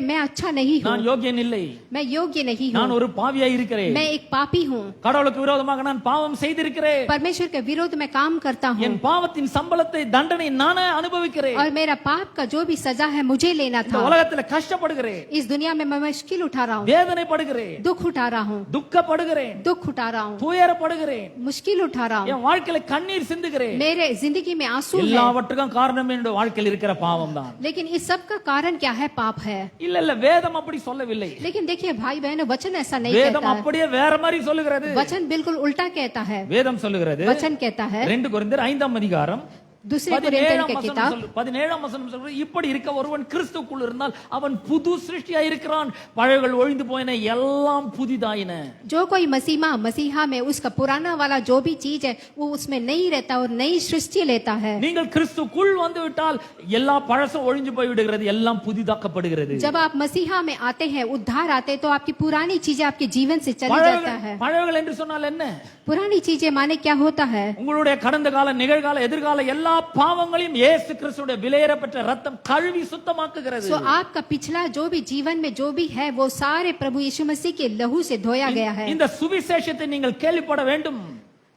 मैं अच्छा नहीं हूँ, நான் யோகியன் இல்லை, मैं योग्य नहीं நான் हूँ, ஒரு பாவியா இருக்கிறேன், मैं एक पापी हूँ, கடவுளுக்கு விரோதமாக நான் பாவம் செய்திருக்கிறேன், परमेश्वर के विरोध में काम करता हूँ என் பாவத்தின் சம்பளத்தை தண்டனை நானே அனுபவிக்கிறேன், और मेरा पाप का जो भी सजा है मुझे लेना இந்த था। உலகத்துல கஷ்டப்படுகிறேன், इस दुनिया में मैं मुश्किल उठा रहा हूँ, வேதனைப்படுகிறேன், दुख उठा रहा हूँ, துக்கப்படுகிறேன், दुख उठा रहा हूँ, துயரப்படுகிறேன், मुश्किल उठा रहा हूँ, என் வாழ்க்கையில கண்ணீர் சிந்துகிறேன். मेरे जिंदगी में आंसू है, எல்லாவற்றுக்கும் காரணம் என்னுடைய வாழ்க்கையில் இருக்கிற பாவம் தான். लेकिन इस सब का कारण क्या है? पाप है। இல்ல இல்ல, வேதம் அப்படி சொல்லவில்லை. लेकिन देखिए भाई बहनों, वचन ऐसा नहीं வேதம் कहता है। அப்படியே வேற மாதிரி சொல்லுகிறது. वचन बिल्कुल उल्टा कहता है। வேதம் சொல்லுகிறது, वचन कहता है 2 கொரிந்தியர் 5ஆம் அதிகாரம் दूसरे कोरिन्थियन की किताब 17ஆம் வசனம் சொல்றது, இப்படி இருக்க ஒருவன் கிறிஸ்துவுக்குள் இருந்தால் அவன் புது சிருஷ்டியா இருக்கிறான், பழையகள் ஒழிந்து போயின, எல்லாம் புதிதாயின. जो कोई मसीहा में उसका पुराना वाला जो भी चीज है वो उसमें नहीं रहता और नई सृष्टि लेता है। நீங்கள் கிறிஸ்துவுக்குள் வந்து விட்டால் எல்லா பழசும் ஒழிஞ்சு போய் விடுகிறது, எல்லாம் புதிதாக்கப்படுகிறது. जब आप मसीहा में आते हैं, उद्धार आते हैं, तो आपकी पुरानी चीजें आपके जीवन से चली जाता है। பழகுகள் என்று சொன்னால் என்ன? पुरानी चीजें माने क्या होता है? உங்களுடைய கடந்த கால, நிகழ்கால, எதிர்கால எல்லா பாவங்களையும் இயேசு கிறிஸ்துவுடைய விலையேறப்பட்ட ரத்தம் கழுவி சுத்தமாக்குகிறது. सो आपका पिछला जो भी जीवन में जो भी है वो सारे प्रभु यीशु मसीह के लहू से धोया गया है। இந்த சுவிசேஷத்தை நீங்கள் கேள்விப்பட வேண்டும்.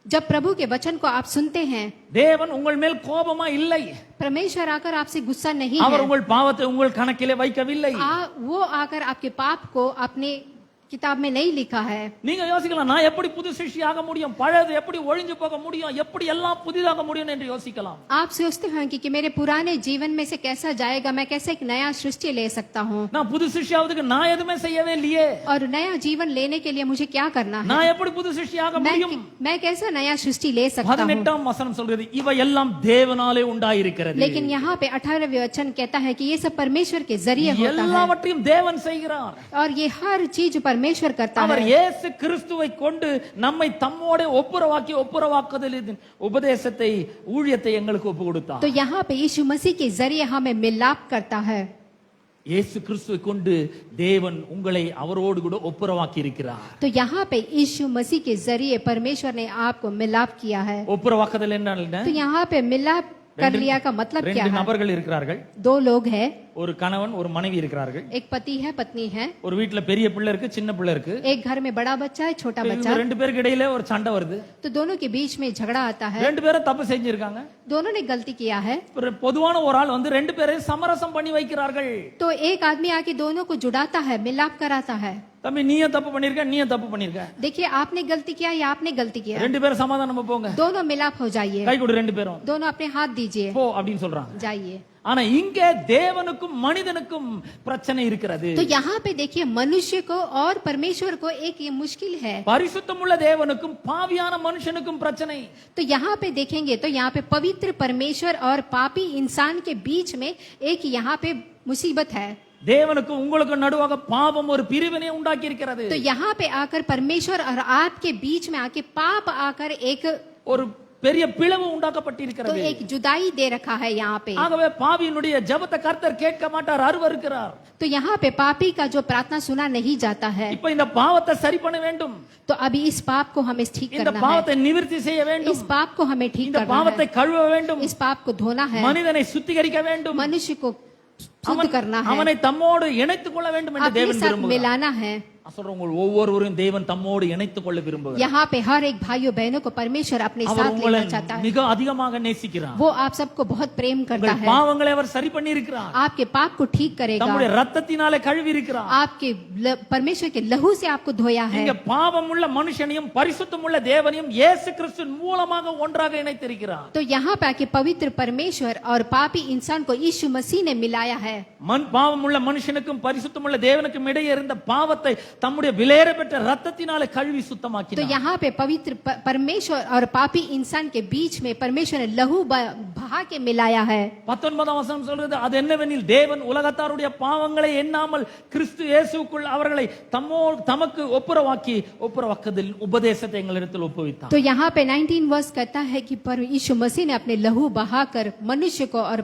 जब प्रभु के वचन को आप सुनते हैं, தேவன் உங்கள் மேல் கோபமா இல்லை, परमेश्वर आकर आपसे गुस्सा नहीं அவர் है, உங்கள் பாவத்தை உங்கள் கணக்கிலே வைக்கவில்லை. वो आकर आपके पाप को अपने किताब में नहीं लिखा है। நீங்க யோசிக்கலாம், நான் எப்படி புது சிருஷ்டி ஆக முடியும், பழையது எப்படி ஒழிஞ்சு போக முடியும், எப்படி எல்லாம் புதிதாக முடியும் என்று யோசிக்கலாம். आप सोचते हैं कि मेरे पुराने जीवन में से कैसा जाएगा, मैं कैसे एक नया सृष्टि ले सकता हूँ, நான் புது சிருஷ்டி ஆவதுக்கு நான் எதுவுமே செய்யவே இல்லையே, और नया जीवन लेने के लिए मुझे क्या करना है, நான் எப்படி புது சிருஷ்டி ஆக முடியும்? मैं कैसा नया सृष्टि ले सकता हूँ। 18ஆம் வசனம் சொல்கிறது, இவை எல்லாம் தேவனாலே உண்டாயிருக்கிறது. लेकिन यहाँ पे 18वें वचन कहता है कि ये सब परमेश्वर के जरिए होता है, எல்லாவற்றையும் தேவன் செய்கிறார். और ये हर चीज परमेश्वर करता அவர் है। இயேசு கிறிஸ்துவை கொண்டு நம்மை தம்மோட ஒப்புரவாக்குதலின் உபதேசத்தை, ஊழியத்தை எங்களுக்கு ஒப்பு கொடுத்தார். तो यहाँ पे यीशु मसीह के जरिए हमें मिलाप करता है। இயேசு கிறிஸ்துவை கொண்டு தேவன் உங்களை அவரோடு கூட ஒப்புரவாக்கி இருக்கிறார். तो यहाँ पे यीशु मसीह के जरिए परमेश्वर ने आपको मिलाप किया है। ஒப்புரவாக்குதல் என்றால் என்ன? तो यहाँ पे मिलाप कर लिया का मतलब क्या 2 है? நபர்கள் இருக்கிறார்கள், 2 लोग हैं, ஒரு கணவன் ஒரு மனைவி இருக்கிறார்கள். एक पति है, पत्नी है, ஒரு வீட்ல பெரிய பிள்ளை இருக்கு, சின்ன பிள்ளை இருக்கு. एक घर में बड़ा बच्चा है, छोटा बच्चा, இவங்க 2 பேருக்கு இடையில ஒரு சண்டை வருது. तो दोनों के बीच में झगड़ा आता है, 2 பேரும் தப்பு செஞ்சிருக்காங்க. दोनों ने गलती किया है। ஒரு பொதுவான ஒரு ஆள் வந்து 2 பேரையும் சமரசம் பண்ணி வைக்கிறார்கள். तो एक आदमी आके दोनों को जुड़ाता है, मिलाप कराता है। தம்பி நீயும் தப்பு பண்ணிருக்க, நீயும் தப்பு பண்ணிருக்க, देखिए आपने गलती किया या आपने गलती किया, 2 பேரும் சமாதானமா போங்க, दोनों मिलाप हो जाइए, கை கொடு 2 பேரும் दोनों अपने हाथ दीजिए, போ அப்படின்னு சொல்றாங்க. जाइए। ஆனா இங்க தேவனுக்கும் மனிதனுக்கும் பிரச்சனை இருக்கிறது. तो यहाँ पे देखिए मनुष्य को और परमेश्वर को एक ये मुश्किल है। பரிசுத்தமுள்ள தேவனுக்கும் பாவியான மனுஷனுக்கும் பிரச்சனை. तो यहाँ पे देखेंगे तो यहाँ पे पवित्र परमेश्वर और पापी इंसान के बीच में एक यहाँ पे मुसीबत है। தேவனுக்கும் உங்களுக்கும் நடுவாக பாவம் ஒரு பிரிவினை உண்டாக்கி இருக்கிறது. तो यहाँ पे आकर परमेश्वर और आपके बीच में आके पाप आकर एक ஒரு பெரிய பிளவு तो உண்டாக்கப்பட்டிருக்கிறது. एक जुदाई दे रखा है यहाँ पे। ஆகவே பாவியினுடைய ஜெபத்தை கர்த்தர் கேட்க மாட்டார், அருவருக்கிறார். तो यहाँ पे पापी का जो प्रार्थना सुना नहीं जाता है। இப்ப இந்த பாவத்தை சரி பண்ண வேண்டும், तो अभी इस पाप को हमें ठीक இந்த करना है, பாவத்தை நிவர்த்தி செய்ய வேண்டும், इस पाप को हमें ठीक இந்த करना பாவத்தை है, கழுவ வேண்டும், इस पाप को धोना है, மனிதனை சுத்திகரிக்க வேண்டும், मनुष्य को शुद्ध करना है, அவனை தம்மோடு இணைத்துக் கொள்ள வேண்டும் என்று अपने தேவன் साथ விரும்புகிறார். मिलाना है। நான் சொல்றேன், உங்கள் ஒவ்வொருவரும் தேவன் தம்மோடு இணைத்துக் கொள்ள விரும்புகிறார். यहाँ पे हर एक भाइयों बहनों को परमेश्वर अपने அவர் साथ உங்களை लेना चाहता है। மிக அதிகமாக நேசிக்கிறார். वो आप सबको बहुत प्रेम करता உங்கள் है, பாவங்களை அவர் சரி பண்ணி இருக்கிறார், आपके पाप को ठीक करेगा, தம்முடைய ரத்தத்தினாலே கழுவி இருக்கிறார். आपके परमेश्वर के लहू से आपको धोया है। இங்க பாவமுள்ள மனுஷனையும் பரிசுத்தமுள்ள தேவனையும் இயேசு கிறிஸ்துவின் மூலமாக ஒன்றாக இணைத்திருக்கிறார். तो यहाँ पे आके पवित्र परमेश्वर और पापी इंसान को यीशु मसीह ने मिलाया है। பாவமுள்ள மனுஷனுக்கும் பரிசுத்தமுள்ள தேவனுக்கும் இடையே இருந்த பாவத்தை தம்முடைய விலையேற பெற்ற ரத்தத்தினாலே கழுவி तो சுத்தமாக்கினார். यहाँ पे पवित्र परमेश्वर और पापी इंसान के बीच में परमेश्वर ने लहू बहा के मिलाया है। 19ஆம் வசனம் சொல்றது, அது என்னவெனில் தேவன் உலகத்தாருடைய பாவங்களை எண்ணாமல் கிறிஸ்து இயேசுக்குள் அவர்களை தமக்கு ஒப்புரவாக்குதல் உபதேசத்தை எங்களிடத்தில் ஒப்புவித்தார். तो यहाँ पे 19 वर्ष कहता है कि यीशु मसीह ने अपने लहू बहाकर मनुष्य को और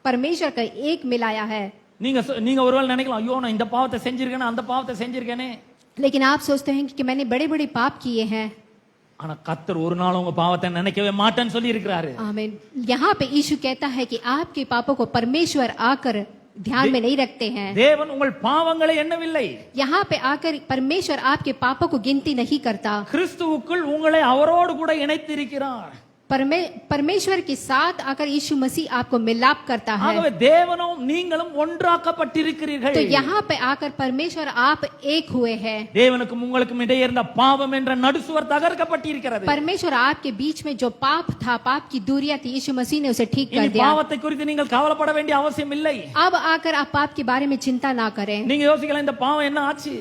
परमेश्वर का एक मिलाया है। நீங்க ஒருவேளை நினைக்கலாம், ஐயோ நான் இந்த பாவத்தை செஞ்சிருக்கேனே அந்த பாவத்தை செஞ்சிருக்கேனே. लेकिन आप सोचते हैं कि मैंने बड़े बड़े पाप किए हैं। ஆனா கர்த்தர் ஒரு நாள் உங்க பாவத்தை நினைக்கவே மாட்டேன்னு சொல்லி இருக்கிறாரு. आमीन। यहाँ पे यीशु कहता है कि आपके पापों को परमेश्वर आकर ध्यान में नहीं रखते हैं। தேவன் உங்கள் பாவங்களை எண்ணவில்லை. यहाँ पे आकर परमेश्वर आपके पापों को गिनती नहीं करता। கிறிஸ்துவுக்குள் உங்களை அவரோடு கூட இணைத்திருக்கிறார். परमेश्वर के साथ आकर यीशु मसीह आपको मिलाप करता है। ஆகவே தேவனும் நீங்களும் ஒன்றாக்கப்பட்டிருக்கிறீர்கள். तो यहाँ पे आकर परमेश्वर आप एक हुए हैं। தேவனுக்கும் உங்களுக்கும் இடையே இருந்த பாவம் என்ற நடுசுவர் தகர்க்கப்பட்டிருக்கிறது. परमेश्वर आपके बीच में जो पाप था, पाप की दूरियां थी, यीशु मसीह ने उसे ठीक कर இனி दिया। பாவத்தை குறித்து நீங்கள் கவலைப்பட வேண்டிய அவசியம் இல்லை. अब आकर आप पाप के बारे में चिंता ना करें। நீங்க யோசிக்கலாம் இந்த பாவம் என்ன ஆச்சு.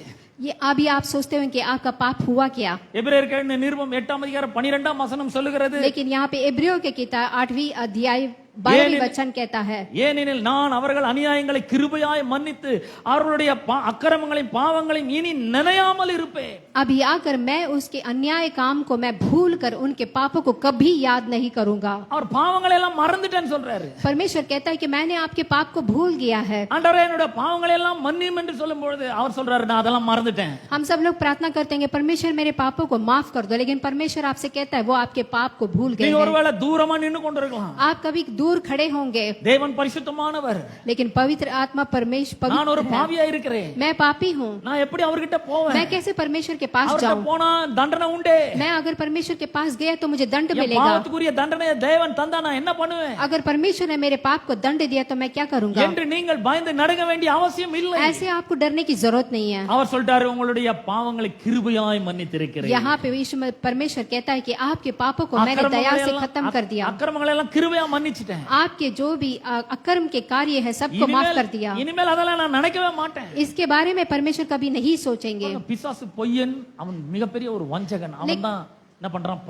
ये अभी आप सोचते हो कि आपका पाप हुआ क्या। எபிரேயருக்கு நிருபம் 8 அதிகாரம் 12 வசனம் சொல்லுகிறது, लेकिन यहाँ पे इब्रियों के किताब 8वीं अध्याय 12वीं वचन कहता है, ஏனெனில் நான் அவர்கள் அநியாயங்களை கிருபையாய் மன்னித்து அவர்களுடைய அக்கிரமங்களையும் பாவங்களையும் இனி நினையாமல் இருப்பேன். अभी आकर मैं उसके अन्याय काम को मैं भूल कर उनके पापों को कभी याद नहीं करूंगा। அவர் பாவங்களை எல்லாம் மறந்துட்டேன்னு சொல்றாரு. परमेश्वर कहता है कि मैंने आपके पाप को भूल गया है। ஆண்டவரே என்னோட பாவங்களை எல்லாம் மன்னியும் என்று சொல்லும் பொழுது அவர் சொல்றாரு, நான் அதெல்லாம் மறந்துட்டேன். हम सब लोग प्रार्थना करते हैं परमेश्वर मेरे पापों को माफ कर दो, लेकिन परमेश्वर आपसे कहता है वो आपके पाप को भूल गए நீங்க हैं। ஒருவேளை தூரமா நின்னு கொண்டிருக்கலாம். आप कभी दूर खड़े होंगे, தேவன் பரிசுத்தமானவர், लेकिन पवित्र आत्मा परमेश्वर நான் ஒரு पवित्र है। பாவியா இருக்கிறேன். मैं पापी हूँ, நான் எப்படி அவர்கிட்ட போவேன்? मैं कैसे परमेश्वर के पास அவர்கிட்ட जाऊं? போனா தண்டனை உண்டே. मैं अगर परमेश्वर के पास गया तो मुझे दंड என் मिलेगा। பாவத்துக்குரிய தண்டனையை தேவன் தந்தா நான் என்ன பண்ணுவேன் अगर परमेश्वर ने मेरे पाप को दंड दिया तो मैं क्या करूंगा? என்று நீங்கள் பயந்து நடுங்க வேண்டிய அவசியம் இல்லை. ऐसे आपको डरने की जरूरत नहीं है। அவர் சொல்றாரு, உங்களுடைய பாவங்களை கிருபையாய் மன்னித்திருக்கிறேன். यहाँ पे यीशु परमेश्वर कहता है कि आपके पापों को मैंने दया से खत्म कर दिया। அக்கிரமங்களை எல்லாம் கிருபையா மன்னிச்சிட்டேன். आपके जो भी अकर्म के कार्य है सबको माफ कर दिया। இனிமேல் அதெல்லாம் நான் நினைக்கவே மாட்டேன். इसके बारे में परमेश्वर कभी नहीं सोचेंगे। பிசாசு பொய்யன், அவன் மிகப்பெரிய ஒரு வஞ்சகன். அவன் தான் என்ன பண்றான்,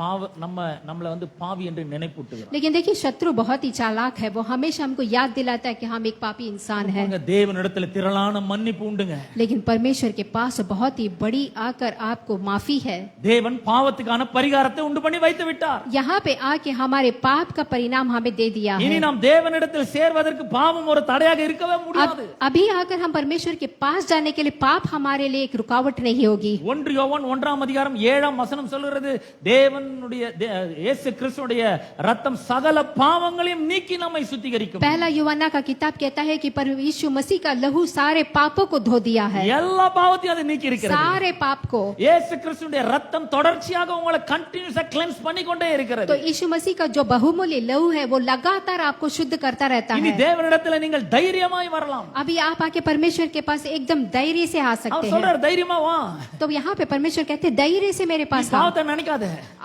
நம்மள வந்து பாவி என்று நினைப்பூட்டுகிறான். लेकिन देखिए शत्रु बहुत ही चालाक है, वो हमेशा हमको याद दिलाता है कि हम एक पापी इंसान है। தேவனிடத்தில் திரளான மன்னிப்பு உண்டுங்க. लेकिन परमेश्वर के पास बहुत ही बड़ी आकर आपको माफी है। தேவன் பாவத்துக்கான பரிகாரத்தை உண்டு பண்ணி வைத்து விட்டார். यहाँ पे आके हमारे पाप का परिणाम हमें दे दिया है। இனி நாம் தேவனிடத்தில் சேர்வதற்கு பாவம் ஒரு தடையாக இருக்கவே முடியாது. अभी आकर हम परमेश्वर के पास जाने के लिए पाप हमारे लिए एक रुकावट नहीं होगी। 1 யோவான் 1 அதிகாரம் 7 வசனம் சொல்கிறது, தேவனுடைய இயேசு கிறிஸ்துவுடைய ரத்தம் சகல பாவங்களையும் நீக்கி நம்மை சுத்திகரிக்கும். पहला यूहन्ना का किताब कहता है कि यीशु मसीह का लहू सारे पापों को धो दिया है। எல்லா பாவத்தையும் அது நீக்கி இருக்கிறது. सारे पाप को இயேசு கிறிஸ்துவுடைய ரத்தம் தொடர்ச்சியாக உங்களை கண்டினியூஸா கிளென்ஸ் பண்ணி கொண்டே இருக்கிறது. तो यीशु मसीह का जो बहुमूल्य लहू है वो लगातार आपको शुद्ध करता रहता இனி है। தேவனிடத்தில் நீங்கள் தைரியமாய் வரலாம். अभी आप आके परमेश्वर के पास एकदम धैर्य से आ सकते அவர் हैं। சொல்றார், தைரியமா வா. तो यहाँ पे परमेश्वर कहते हैं धैर्य से मेरे पास आओ। பாவத்தை நினைக்காத.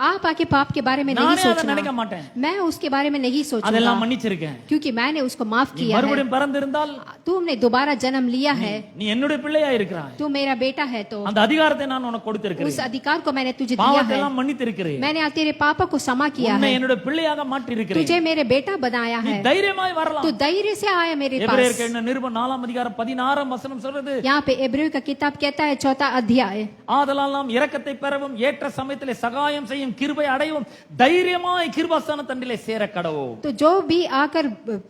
आप आके पाप के बारे में नहीं நானே அதை सोचना, நினைக்க மாட்டேன். मैं उसके बारे में नहीं सोचूंगा அதெல்லாம் மன்னிச்சிருக்கேன். क्योंकि मैंने उसको माफ நீ किया है। மறுபடியும் பிறந்திருந்தால் तुमने दोबारा जन्म लिया है, நீ என்னுடைய பிள்ளையா இருக்கிறாய். तू मेरा बेटा है, तो அந்த அதிகாரத்தை நான் உனக்கு उस கொடுத்திருக்கிறேன். अधिकार को मैंने तुझे दिया பாவத்தை है। எல்லாம் மன்னித்திருக்கிறேன். मैंने तेरे पापों को क्षमा किया உன்னை है, என்னுடைய பிள்ளையாக மாற்றி இருக்கிறேன். तुझे मेरे बेटा बनाया நீ है, தைரியமாய் வரலாம். तू धैर्य से आया मेरे எபிரேயருக்கு पास। நிருபம் 4 அதிகாரம் 16 வசனம் சொல்றது, यहाँ पे इब्रियों का किताब कहता है 4वां अध्याय, ஆதலால் நாம் இரக்கத்தை பெறவும் ஏற்ற சமயத்திலே சகாயம் செய்யும் கிருபை அடையவும் தைரியமாய் கிருபாசன தண்டிலே சேர கடவோம். तो जो भी आकर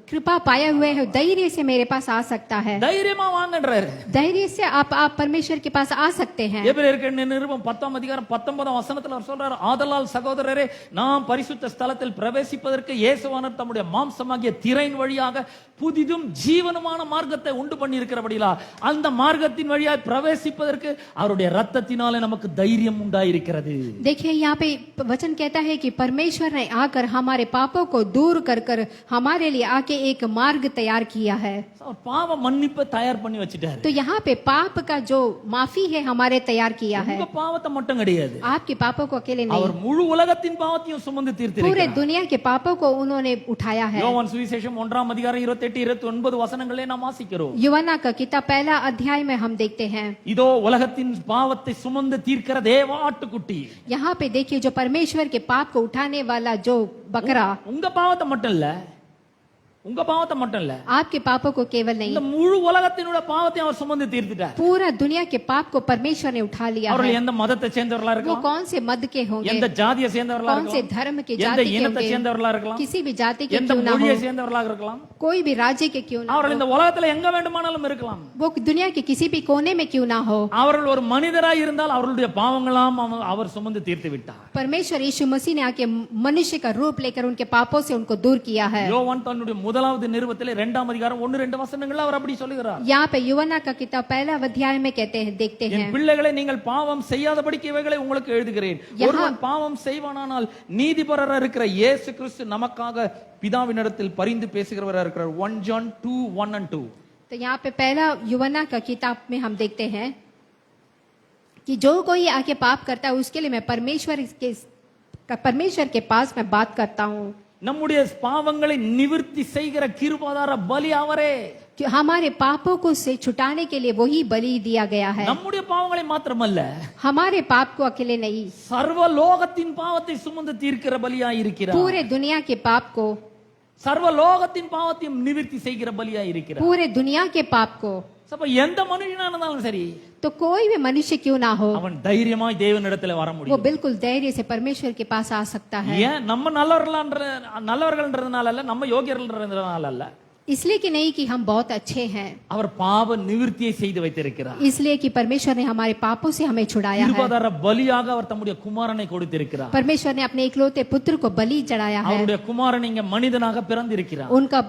कृपा पाए हुए है धैर्य से मेरे पास आ सकता है। தைரியமா வாங்கன்றாரு. धैर्य से आप परमेश्वर के पास आ सकते हैं। எபிரேயருக்கு நிருபம் 10 அதிகாரம் 19 வசனத்துல அவர் சொல்றாரு, ஆதலால் சகோதரரே நாம் பரிசுத்த ஸ்தலத்தில் பிரவேசிப்பதற்கு இயேசுவானவர் தம்முடைய மாம்சமாகிய திரையின் வழியாக புதிதும் ஜீவனுமான மார்க்கத்தை உண்டு பண்ணி இருக்கிறபடியா அந்த மார்க்கத்தின் வழியாக பிரவேசிப்பதற்கு அவருடைய ரத்தத்தினாலே நமக்கு தைரியம் உண்டாயிருக்கிறது. देखिए यहाँ पे वचन कहता है कि परमेश्वर ने आकर हमारे पापों को दूर कर कर हमारे लिए आके एक मार्ग तैयार किया है। பாவ மன்னிப்பை தயார் பண்ணி வச்சிட்டாரு. तो यहाँ पे पाप का जो माफी है हमारे तैयार किया है। உங்க பாவத்தை மட்டும் கிடையாது, आपके पापों को अकेले नहीं, அவர் முழு உலகத்தின் பாவத்தையும் சுமந்து पूरे தீர்த்திருக்கிறார். दुनिया के पापों को उन्होंने उठाया है। யோவான் சுவிசேஷம் 1 அதிகாரம் 28 29 வசனங்களே நாம் வாசிக்கிறோம். यूहन्ना का किताब 1 अध्याय में हम देखते हैं, இதோ உலகத்தின் பாவத்தை சுமந்து தீர்க்கிற தேவ ஆட்டுக்குட்டி. यहाँ पे देखिए जो परमेश्वर के पाप को उठाने वाला जो बकरा, உங்க பாவத்தை மட்டும் இல்ல, உங்க பாவத்தை மட்டும் இல்ல, आपके पापों को केवल नहीं, இந்த முழு உலகத்தினுடைய பாவத்தையும் அவர் சுமந்து தீர்த்துட்டார். पूरा दुनिया के पाप को परमेश्वर ने उठा लिया அவர்கள் है। எந்த மதத்தை சேர்ந்தவர்களா वो இருக்கலாம், कौन से मत के होंगे, எந்த ஜாதியை சேர்ந்தவர்களா कौन से இருக்கலாம், धर्म के எந்த जाति के இனத்தை होंगे, சேர்ந்தவர்களா இருக்கலாம், किसी भी जाति के எந்த क्यों ना மொழியை हो, சேர்ந்தவர்களாக இருக்கலாம், कोई भी राज्य के क्यों ना அவர்கள் हो, இந்த உலகத்துல எங்க வேண்டுமானாலும் இருக்கலாம். वो दुनिया के किसी भी कोने में क्यों ना हो, அவர்கள் ஒரு மனிதராய் இருந்தால் அவர்களுடைய பாவங்களாம் அவர் சுமந்து தீர்த்து விட்டார். परमेश्वर यीशु मसीह ने आके मनुष्य का रूप लेकर उनके पापों से उनको दूर किया है। யோவான் தன்னுடைய முதலாவது நிருபத்திலே 2ஆம் அதிகாரம் 1-2 வசனங்கள் அவர் அப்படி சொல்லுகிறார். यहाँ पे यूहन्ना का किताब पहला अध्याय में कहते हैं, देखते हैं, என் பிள்ளைகளை நீங்கள் பாவம் செய்யாதபடிக்கு இவைகளை உங்களுக்கு எழுதுகிறேன். ஒருவன் பாவம் செய்வானானால் நீதிபரராக இருக்கிற இயேசு கிறிஸ்து நமக்காக பிதாவினிடத்தில் பரிந்து பேசுகிறவராக இருக்கிறார். 1 John 2:1 and 2. तो यहाँ पे पहला यूहन्ना का किताब में हम देखते हैं कि जो कोई आके पाप करता है उसके लिए मैं परमेश्वर के पास मैं बात करता हूँ। நம்முடைய பாவங்களை நிவர்த்தி செய்கிற கிருபாதார பலி அவரே. कि हमारे पापों को से छुटाने के लिए वही बलि दिया गया है। நம்முடைய பாவங்களை மாத்திரமல்ல, हमारे पाप को अकेले नहीं, சர்வலோகத்தின் பாவத்தை சுமந்து தீர்க்கிற பலியாய் இருக்கிறார். पूरे दुनिया के पाप को, சர்வலோகத்தின் பாவத்தையும் நிவர்த்தி செய்கிற பலியாய் இருக்கிறார். पूरे दुनिया के पाप को, அப்ப எந்த மனுஷனா இருந்தாலும் சரி, तो कोई भी मनुष्य क्यों ना हो, அவன் தைரியமாய் தேவனிடத்துல வர वो முடியும். बिल्कुल धैर्य से परमेश्वर के पास आ सकता है। ஏன் நம்ம நல்லவர்கள்ன்றதுனால அல்ல, நம்ம யோகியர்கள்ன்றதுனால அல்ல, इसलिए कि नहीं कि हम बहुत अच्छे हैं, அவர் பாவ நிவர்த்தியை செய்து வைத்திருக்கிறார். इसलिए कि परमेश्वर ने हमारे पापों से हमें छुड़ाया है। கிருபாதார பலியாக அவர் தம்முடைய குமாரனை கொடுத்திருக்கிறார். परमेश्वर ने अपने इकलौते पुत्र को बलि चढ़ाया है। அவருடைய குமாரன் இங்க மனிதனாக பிறந்திருக்கிறார். उनका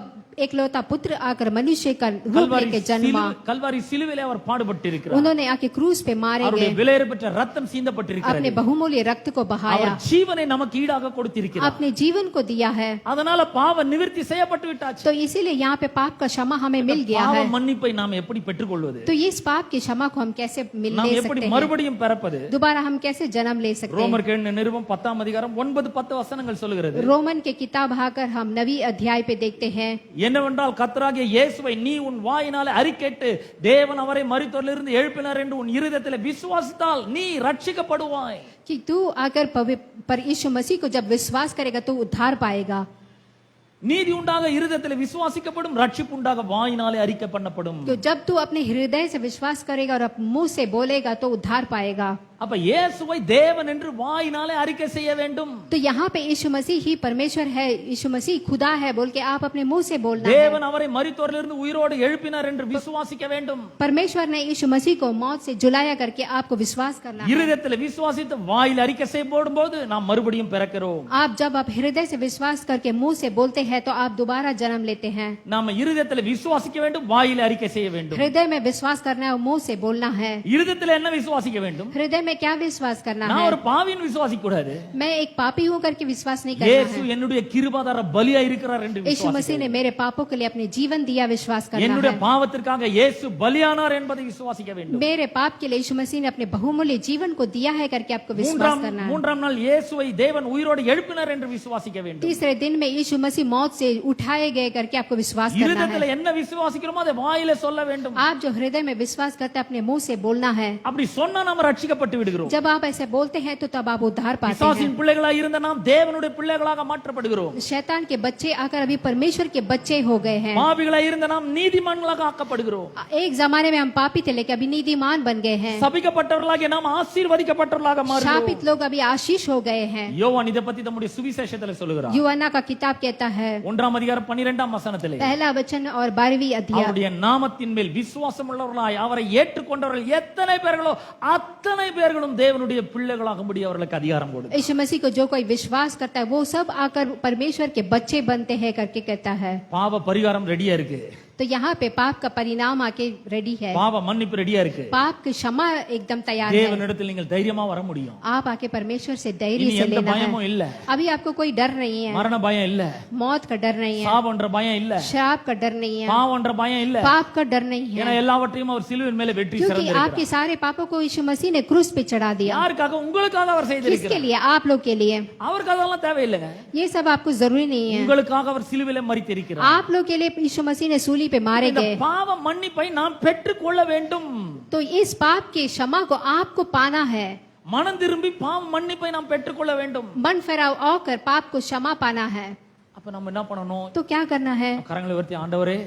एकलौता पुत्र आकर मनुष्य का रूप लेके जन्मा, கல்வாரி சிலுவையிலே அவர் பாடுபட்டிருக்கிறார். उन्होंने आके क्रूस पे मारे அவருடைய गए, விலையேறப்பெற்ற ரத்தம் சிந்தப்பட்டிருக்கிறது. अपने बहुमूल्य रक्त को बहाया, அவர் ஜீவனை நமக்கு ஈடாக கொடுத்திருக்கிறார். अपने जीवन को दिया है। அதனால பாவ நிவர்த்தி செய்யப்பட்டு விட்டாச்சு. तो इसीलिए यहाँ पे पाप का क्षमा हमें मिल गया பாவ है। மன்னிப்பை நாம் எப்படி பெற்றுக்கொள்வது? तो इस पाप की क्षमा को हम कैसे ले நாம் எப்படி सकते हैं, மறுபடியும் பெறப்பது? दोबारा हम कैसे जन्म ले सकते हैं। ரோமர் நிருபம் 10ஆம் அதிகாரம் 9-10 வசனங்கள் சொல்லுகிறது. रोमन के किताब आकर हम 9वीं अध्याय पे देखते हैं, என்னவென்றால் கர்த்தராகிய இயேசுவை நீ உன் வாயினாலே அறிக்கையிட்டு தேவன் அவரை மரித்தோரிலிருந்து எழுப்பினார் என்று உன் இருதயத்திலே விசுவாசித்தால் நீ ரட்சிக்கப்படுவாய். कि तू आकर पर यीशु मसीह को जब विश्वास करेगा तो उद्धार पाएगा। நீதி உண்டாக இருதயத்திலே விசுவாசிக்கப்படும், ரட்சிப்பு உண்டாக வாயினாலே அறிக்கை பண்ணப்படும். तो जब तू अपने हृदय से विश्वास करेगा और मुंह से बोलेगा तो उद्धार पाएगा। அப்ப இயேசுவை தேவன் என்று வாயினாலே அறிக்கை செய்ய வேண்டும். तो यहाँ पे यीशु मसीह ही परमेश्वर है, यीशु मसीह खुदा है बोल के आप अपने मुंह से बोलना है। தேவன் அவரை மரித்தோரிலிருந்து உயிரோடு எழுப்பினார் என்று விசுவாசிக்க வேண்டும். परमेश्वर ने यीशु मसीह को मौत से जुलाया करके आपको विश्वास करना है। இருதயத்திலே விசுவாசித்து வாயில் அறிக்கை செய்யப்படும்போது நாம் மறுபடியும் பிறக்கிறோம். आप जब आप हृदय से विश्वास करके मुंह से बोलते हैं तो आप दोबारा जन्म लेते हैं। நாம இருதயத்திலே விசுவாசிக்க வேண்டும், வாயில் அறிக்கை செய்ய வேண்டும். हृदय में विश्वास करना है और मुंह से बोलना है। இருதயத்திலே என்ன விசுவாசிக்க வேண்டும்? हृदय में क्या विश्वास करना நான் है? ஒரு பாவின்னு விசுவாசிக்க கூடாது. मैं एक पापी हूं करके विश्वास नहीं करना இயேசு है। என்னுடைய கிருபாதார பலியா இருக்கிறார் என்று यीशु मसीह ने मेरे पापों के लिए अपने जीवन दिया, विश्वास करना என்னுடைய है। பாவத்திற்காக இயேசு பலியானார் என்பதை விசுவாசிக்க வேண்டும். मेरे पाप के लिए यीशु मसीह ने अपने बहुमूल्य जीवन को दिया है करके आपको विश्वास करना है। மூன்றாம் நாள் இயேசுவை தேவன் உயிரோடு எழுப்பினார் என்று விசுவாசிக்க வேண்டும். तीसरे दिन में यीशु मसीह मौत से उठाए गए करके आपको विश्वास करना இருதயத்திலே है। என்ன விசுவாசிக்கிறோமோ அதை வாயிலே சொல்ல வேண்டும். आप जो हृदय में विश्वास करते हैं अपने मुंह से बोलना है। அப்படி சொன்னா நாம ரட்சிக்கப்பட்டு விடுகிறோம். जब आप ऐसे बोलते हैं तो तब आप उद्धार पाते हैं। பிசாசின் பிள்ளைகளாக இருந்த நாம் தேவனுடைய பிள்ளைகளாக மாற்றப்படுகிறோம். शैतान के बच्चे आकर अभी परमेश्वर के बच्चे हो गए हैं। பாவிகளாக இருந்த நாம் நீதிமான்களாக ஆக்கப்படுகிறோம். एक जमाने में हम पापी थे लेकिन अभी नीतिमान बन गए हैं। சபிக்கப்பட்டவர்களாக நாம் ஆசீர்வதிக்கப்பட்டவர்களாக மாறுகிறோம். शापित लोग अभी आशीष हो गए हैं। யோவான் இதை பத்தி தம்முடைய சுவிசேஷத்திலே சொல்லுகிறார். यूहन्ना का किताब कहता है 1ஆம் அதிகாரம் 12ஆம் வசனத்திலே, पहला वचन और 12वीं अध्याय, அவருடைய நாமத்தின் மேல் விசுவாசம் உள்ளவர்களாய் அவரை ஏற்றுக்கொண்டவர்கள் எத்தனை பேர்களோ அத்தனை பேர்களும் தேவனுடைய பிள்ளைகளாகும்படி அவர்களுக்கு அதிகாரம் கொடுத்தார். यीशु मसीह को जो कोई विश्वास करता है वो सब आकर परमेश्वर के बच्चे बनते हैं करके कहता है। பாவ பரிகாரம் ரெடியா இருக்கு. तो यहाँ पे पाप का परिणाम आके रेडी है, பாவ மன்னிப்பு ரெடியா இருக்கு. पाप की क्षमा एकदम तैयार है। தேவனிடத்தில் நீங்கள் தைரியமா வர முடியும். आप आके परमेश्वर से धैर्य இனி से எந்த लेना பயமும் है। இல்ல. अभी आपको कोई डर नहीं है, மரண பயம் இல்ல, मौत का डर नहीं है, சாபம்ன்ற பயம் இல்ல, श्राप का डर नहीं है, பாவம்ன்ற பயம் இல்ல. पाप का डर नहीं ஏன்னா है, எல்லாவற்றையும் அவர் சிலுவையின் மேலே வெற்றி क्योंकि சிறந்திருக்கிறார். आपके सारे पापों को यीशु मसीह ने क्रूस पे चढ़ा दिया। யாருக்காக? உங்களுக்காக அவர் किसके செய்திருக்கிறார். लिए? आप लोग के लिए। அவருக்கு அதெல்லாம் தேவையில்லைங்க. ये सब आपको जरूरी नहीं है। உங்களுக்காக அவர் சிலுவையிலே மரித்திருக்கிறார். आप लोग के लिए यीशु मसीह ने सूली पे मारे இந்த गए। பாவ மன்னிப்பை நாம் பெற்றுக்கொள்ள வேண்டும். तो इस पाप के क्षमा को आपको पाना है। மனம் திரும்பி பாவ மன்னிப்பை நாம் பெற்றுக்கொள்ள வேண்டும். मन फिराव होकर पाप को क्षमा पाना है। அப்ப நம்ம என்ன பண்ணணும்? तो क्या करना है? கரங்களை உயர்த்தி, ஆண்டவரே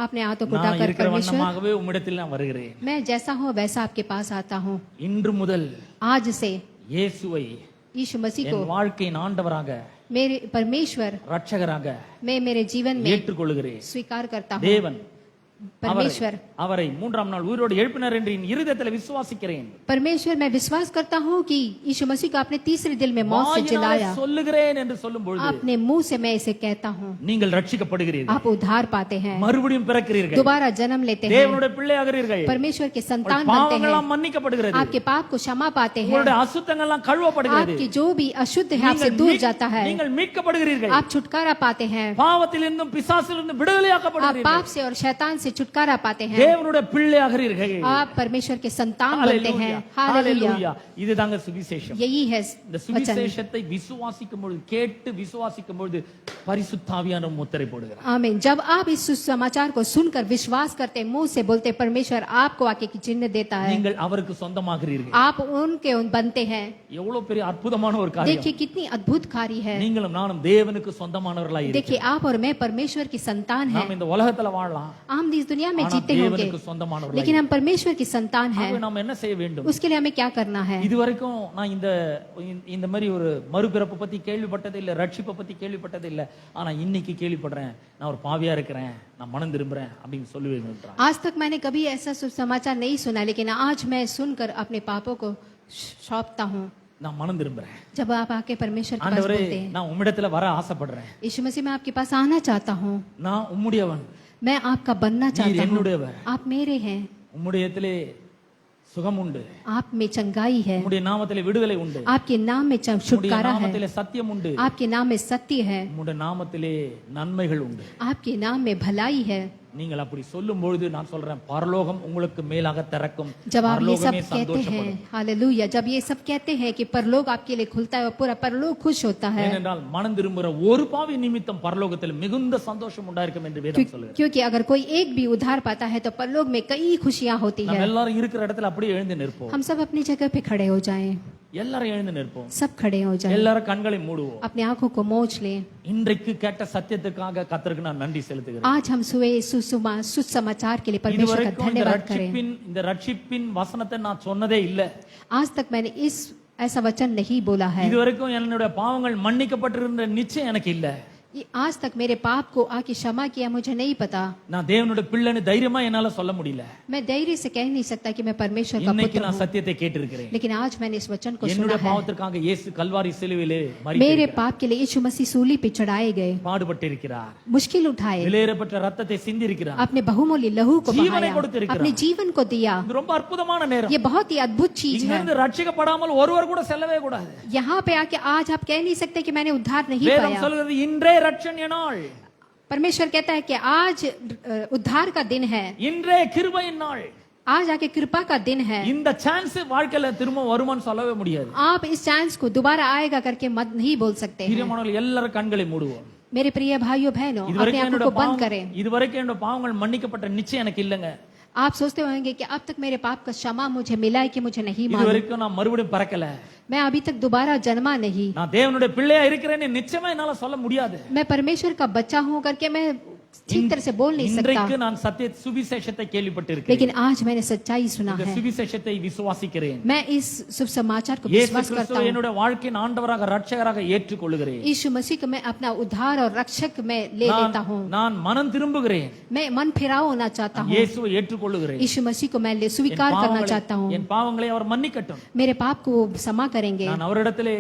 आपने हाथों को நான் उठाकर இருக்கிற परमेश्वर, வண்ணமாகவே உம்மிடத்தில் நான் வருகிறேன். मैं जैसा हूँ वैसा आपके पास आता हूँ. இன்று முதல் आज से இயேசுவை यीशु मसीह को என் வாழ்க்கையின் ஆண்டவராக, मेरे परमेश्वर ரட்சகராக मैं मेरे जीवन में ஏற்றுக்கொள்கிறேன். स्वीकार करता हूँ. தேவன் परमेश्वर அவரை மூன்றாம் நாள் உயிரோடு எழுப்பினார் என்று என் இருதயத்தில் விசுவாசிக்கிறேன். परमेश्वर मैं विश्वास करता हूँ कि यीशु मसीह को आपने तीसरे दिल में मौत से வாயினாலே जिलाया. சொல்லுகிறேன் என்று சொல்லும் பொழுது अपने मुंह से मैं इसे कहता हूँ. நீங்கள் ரட்சிக்கப்படுகிறீர்கள், आप उद्धार पाते हैं, மறுபடியும் பிறக்கிறீர்கள், दोबारा जन्म लेते हैं, தேவனுடைய பிள்ளையாகிறீர்கள், परमेश्वर के संतान बनते हैं, பாவங்கள்லாம் மன்னிக்கப்படுகிறது, आपके पाप को क्षमा पाते हैं, உங்களுடைய அசுத்தங்கள்லாம் கழுவப்படுகிறது, आपकी जो भी अशुद्ध है आपसे दूर जाता है, நீங்கள் மீட்கப்படுகிறீர்கள், आप छुटकारा पाते हैं, பாவத்திலிருந்தும் பிசாசிலிருந்தும் आप விடுதலையாக்கப்படுகிறீர்கள், पाप से और शैतान से छुटकारा पाते हैं, தேவனுடைய பிள்ளையாகிறீர்கள். आप परमेश्वर के संतान बनते हैं. ஹalleluya. हालेलुया. இதுதாங்க சுவிசேஷம். यही है இந்த वचन. சுவிசேஷத்தை விசுவாசிக்கும் பொழுது, கேட்டு விசுவாசிக்கும் பொழுது பரிசுத்த ஆவியானவர் முத்திரை போடுகிறார். आमीन. जब आप इस सुसमाचार को सुनकर विश्वास करते, मुंह से बोलते, परमेश्वर आपको आके की चिन्ह देता है, நீங்கள் அவருக்கு சொந்தமாகிறீர்கள். आप उनके बनते हैं. எவ்வளவு பெரிய அற்புதமான ஒரு காரியம். देखिए कितनी अद्भुत कार्य है. நீங்களும் நானும் தேவனுக்கு சொந்தமானவர்களாய் देखिए இருக்கிறோம். आप और मैं परमेश्वर की संतान हैं. நாம் இந்த உலகத்துல வாழலாம், हम इस दुनिया में ஆனா जीते होंगे, தேவனுக்கு சொந்தமானவர்களாய் लेकिन हम परमेश्वर की संतान हैं. இருக்கிறோம். நாம் என்ன செய்ய வேண்டும்? उसके लिए हमें क्या करना है? இதுவரைக்கும் நான் இந்த மாதிரி ஒரு மறுபிறப்பு பத்தி கேள்விப்பட்டது இல்ல, ரட்சிப்பை பத்தி கேள்விப்பட்டது இல்ல. ஆனா இன்னைக்கு கேள்விப்படுறேன், நான் ஒரு பாவியா இருக்கிறேன், நான் மனம் திரும்புறேன் அப்படின்னு சொல்லுவீங்க. आज तक मैंने कभी ऐसा सुसमाचार नहीं सुना, लेकिन आज मैं सुनकर अपने पापों को सौंपता हूँ. நான் மனம் திரும்புறேன். जब आप आके परमेश्वर के पास ஆண்டவரே, बोलते हैं, நான் உம்மிடத்துல வர ஆசைப்படுறேன், यीशु मसीह मैं आपके पास आना चाहता हूँ, நான் உம்முடையவன், मैं आपका बनना நீர் चाहता हूँ, என்னுடையவர், आप मेरे हैं, உம்முடையத்திலே சுகம் உண்டு, आप में चंगाई है, உம்முடைய நாமத்திலே விடுதலை உண்டு, आपके नाम में உம்முடைய छुटकारा है, நாமத்திலே சத்தியம் உண்டு, आपके नाम में सत्य है, உம்முடைய நாமத்திலே நன்மைகள் உண்டு. आपके नाम में भलाई है. நீங்கள் அப்படி சொல்லும் பொழுது நான் சொல்றேன், பரலோகம் உங்களுக்கு மேலாக திறக்கும். जब आप ये सब பரலோகமே कहते சந்தோஷப்படும். हैं, हालेलुया, जब ये सब कहते हैं कि परलोक आपके लिए खुलता है और पूरा परलोक खुश होता है, ஏனென்றால் மனம் திரும்புகிற ஒரு பாவி நிமித்தம் பரலோகத்தில் மிகுந்த சந்தோஷம் உண்டாயிருக்கும் என்று வேதம் சொல்லுகிறது. क्योंकि अगर कोई एक भी उद्धार पाता है तो परलोक में कई खुशियां होती நம்ம है. எல்லாரும் இருக்கிற இடத்துல அப்படியே எழுந்து நிற்போம். हम सब अपनी जगह पे खड़े हो जाएं, எல்லாரும் எழுந்து நிற்போம். सब खड़े हो जाएं, எல்லாரும் கண்களை மூடுவோம். अपनी आंखों को मोच लें. இன்றைக்கு கேட்ட சத்தியத்துக்காக கர்த்தருக்கு நான் நன்றி செலுத்துகிறேன். आज हम सुसमाचार के लिए परमेश्वर का இதுவரைக்கும் धन्यवाद करें. இந்த ரட்சிப்பின் வசனத்தை நான் சொன்னதே இல்ல. आज तक मैंने ऐसा वचन नहीं बोला है. இதுவரைக்கும் என்னுடைய பாவங்கள் மன்னிக்கப்பட்டிருந்த நிச்சயம் எனக்கு இல்ல. आज तक मेरे पाप को आके क्षमा किया मुझे नहीं पता. நான் தேவனுடைய பிள்ளைன்னு தைரியமா என்னால சொல்ல முடியல. मैं धैर्य से कह नहीं सकता कि मैं परमेश्वर का இன்னைக்கு पुत्र நான் हूँ, சத்தியத்தை கேட்டிருக்கிறேன். लेकिन आज मैंने इस वचन को सुना என்னுடைய है. பாவத்திற்காக இயேசு கல்வாரி சிலுவையிலே मेरे மரித்தார், पाप के लिए यीशु मसीह सूली पे चढ़ाए गए, பாடுபட்டிருக்கிறார், मुश्किल उठाए, விலையேறப்பட்ட ரத்தத்தை சிந்திருக்கிறார். अपने बहुमूल्य लहू को जीवन बहाया, கொடுத்திருக்கிறார். अपने जीवन को दिया. இது ரொம்ப அற்புதமான நேரம். ये बहुत ही अद्भुत चीज இங்க है. இருந்து ரட்சிக்கப்படாமல் ஒருவர் கூட செல்லவே கூடாது. यहाँ पे आके आज आप कह नहीं सकते कि मैंने उद्धार नहीं வேதம் पाया. சொல்கிறது இன்றே ரட்சணிய நாள், परमेश्वर कहता है कि आज उद्धार का दिन है, இன்றே கிருபையின் நாள். आज आके कृपा का दिन है. இந்த சான்ஸ் வாழ்க்கையில திரும்ப வருமான்னு சொல்லவே முடியாது. आप इस चांस को दोबारा आएगा करके मत नहीं बोल सकते हैं. பிரியமானவர்கள் எல்லாரும் கண்களை மூடுவோம். मेरे प्रिय भाइयों बहनों, अपने இதுவரைக்கும் आंखों என்னோட को बंद करें. இதுவரைக்கும் என்னோட பாவங்கள் மன்னிக்கப்பட்ட நிச்சயம் எனக்கு இல்லங்க. आप सोचते होंगे कि अब तक मेरे पाप का क्षमा मुझे मिला है कि मुझे नहीं मालूम. இதுவரைக்கும் நான் மறுபடியும் பிறக்கல, मैं अभी तक दोबारा जन्मा नहीं, நான் தேவனுடைய பிள்ளையா இருக்கிறேன்னு நிச்சயமா என்னால சொல்ல முடியாது. मैं परमेश्वर का बच्चा हूं करके मैं ठीक तरह से बोल नहीं இன்றைக்கு सकता. நான் சத்திய சுவிசேஷத்தை கேள்விப்பட்டிருக்கிறேன். लेकिन आज मैंने सच्चाई सुना இந்த है. சுவிசேஷத்தை விசுவாசிக்கிறேன். मैं इस शुभ समाचार को இயேசு विश्वास करता கிறிஸ்துவை हूँ. என்னுடைய வாழ்க்கையின் ஆண்டவராக ரட்சகராக ஏற்றுக்கொள்கிறேன். यीशु मसीह को मैं अपना उद्धार और रक्षक में ले लेता हूँ. நான் மனம் திரும்புகிறேன். मैं मन फिराव होना चाहता हूँ. இயேசுவை ஏற்றுக்கொள்கிறேன். यीशु मसीह को मैं स्वीकार करना चाहता हूँ. என் பாவங்களை அவர் மன்னிக்கட்டும். मेरे पाप को वो क्षमा करेंगे. நான் அவரிடத்திலே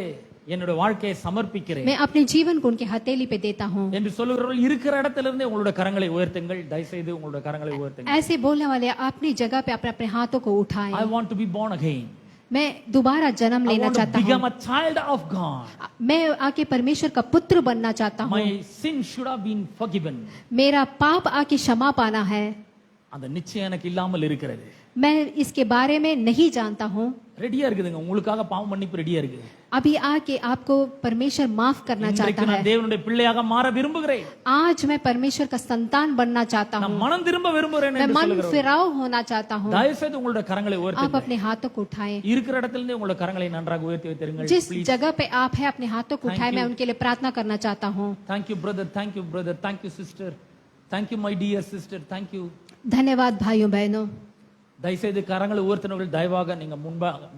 என்னுடைய வாழ்க்கையை சமர்ப்பிக்கிறேன் मैं अपने जीवन को उनके हथेली पे देता हूँ. என்று சொல்லுகிறவர்கள் இருக்கிற இடத்திலிருந்தே உங்களுடைய கரங்களை உயர்த்துங்கள். தயவு செய்து உங்களுடைய கரங்களை உயர்த்துங்கள். ऐसे बोलने वाले अपनी जगह पे अपने अपने हाथों को उठाएं. I want to be born again. मैं दोबारा जन्म I लेना want to चाहता हूँ. become a child of God. मैं आके परमेश्वर का पुत्र बनना चाहता हूँ. My sin should have been forgiven. मेरा पाप आके क्षमा पाना है. அந்த நிச்சயம் எனக்கு இல்லாமல் இருக்கிறது. मैं इसके बारे में नहीं जानता हूँ। ரெடியா இருக்குதுங்க, உங்களுக்காக பாவம் மன்னிப்பு ரெடியா இருக்கு. अभी आके आपको परमेश्वर माफ करना चाहता இன்றைக்கு है। நான் தேவனுடைய பிள்ளையாக மாற விரும்புகிறேன். आज मैं परमेश्वर का संतान बनना चाहता நான் हूँ। மனம் திரும்ப விரும்புகிறேன் मैं என்று मन சொல்லுகிறேன். फिराव होना चाहता हूँ। தயவு செய்து உங்களுடைய கரங்களை आप உயர்த்துங்க. अपने हाथों को उठाएं। இருக்கிற இடத்திலிருந்து உங்களுடைய கரங்களை நன்றாக உயர்த்தி வைத்திருங்கள். जिस Please. जगह पे आप हैं अपने हाथों को उठाएं। मैं उनके लिए प्रार्थना करना चाहता हूँ। Thank you brother, thank you brother, thank you sister, thank you my dear sister, thank you. धन्यवाद भाइयों बहनों। தயவுசெய்து கரங்களை உயர்த்தினவர்கள் தயவாக நீங்க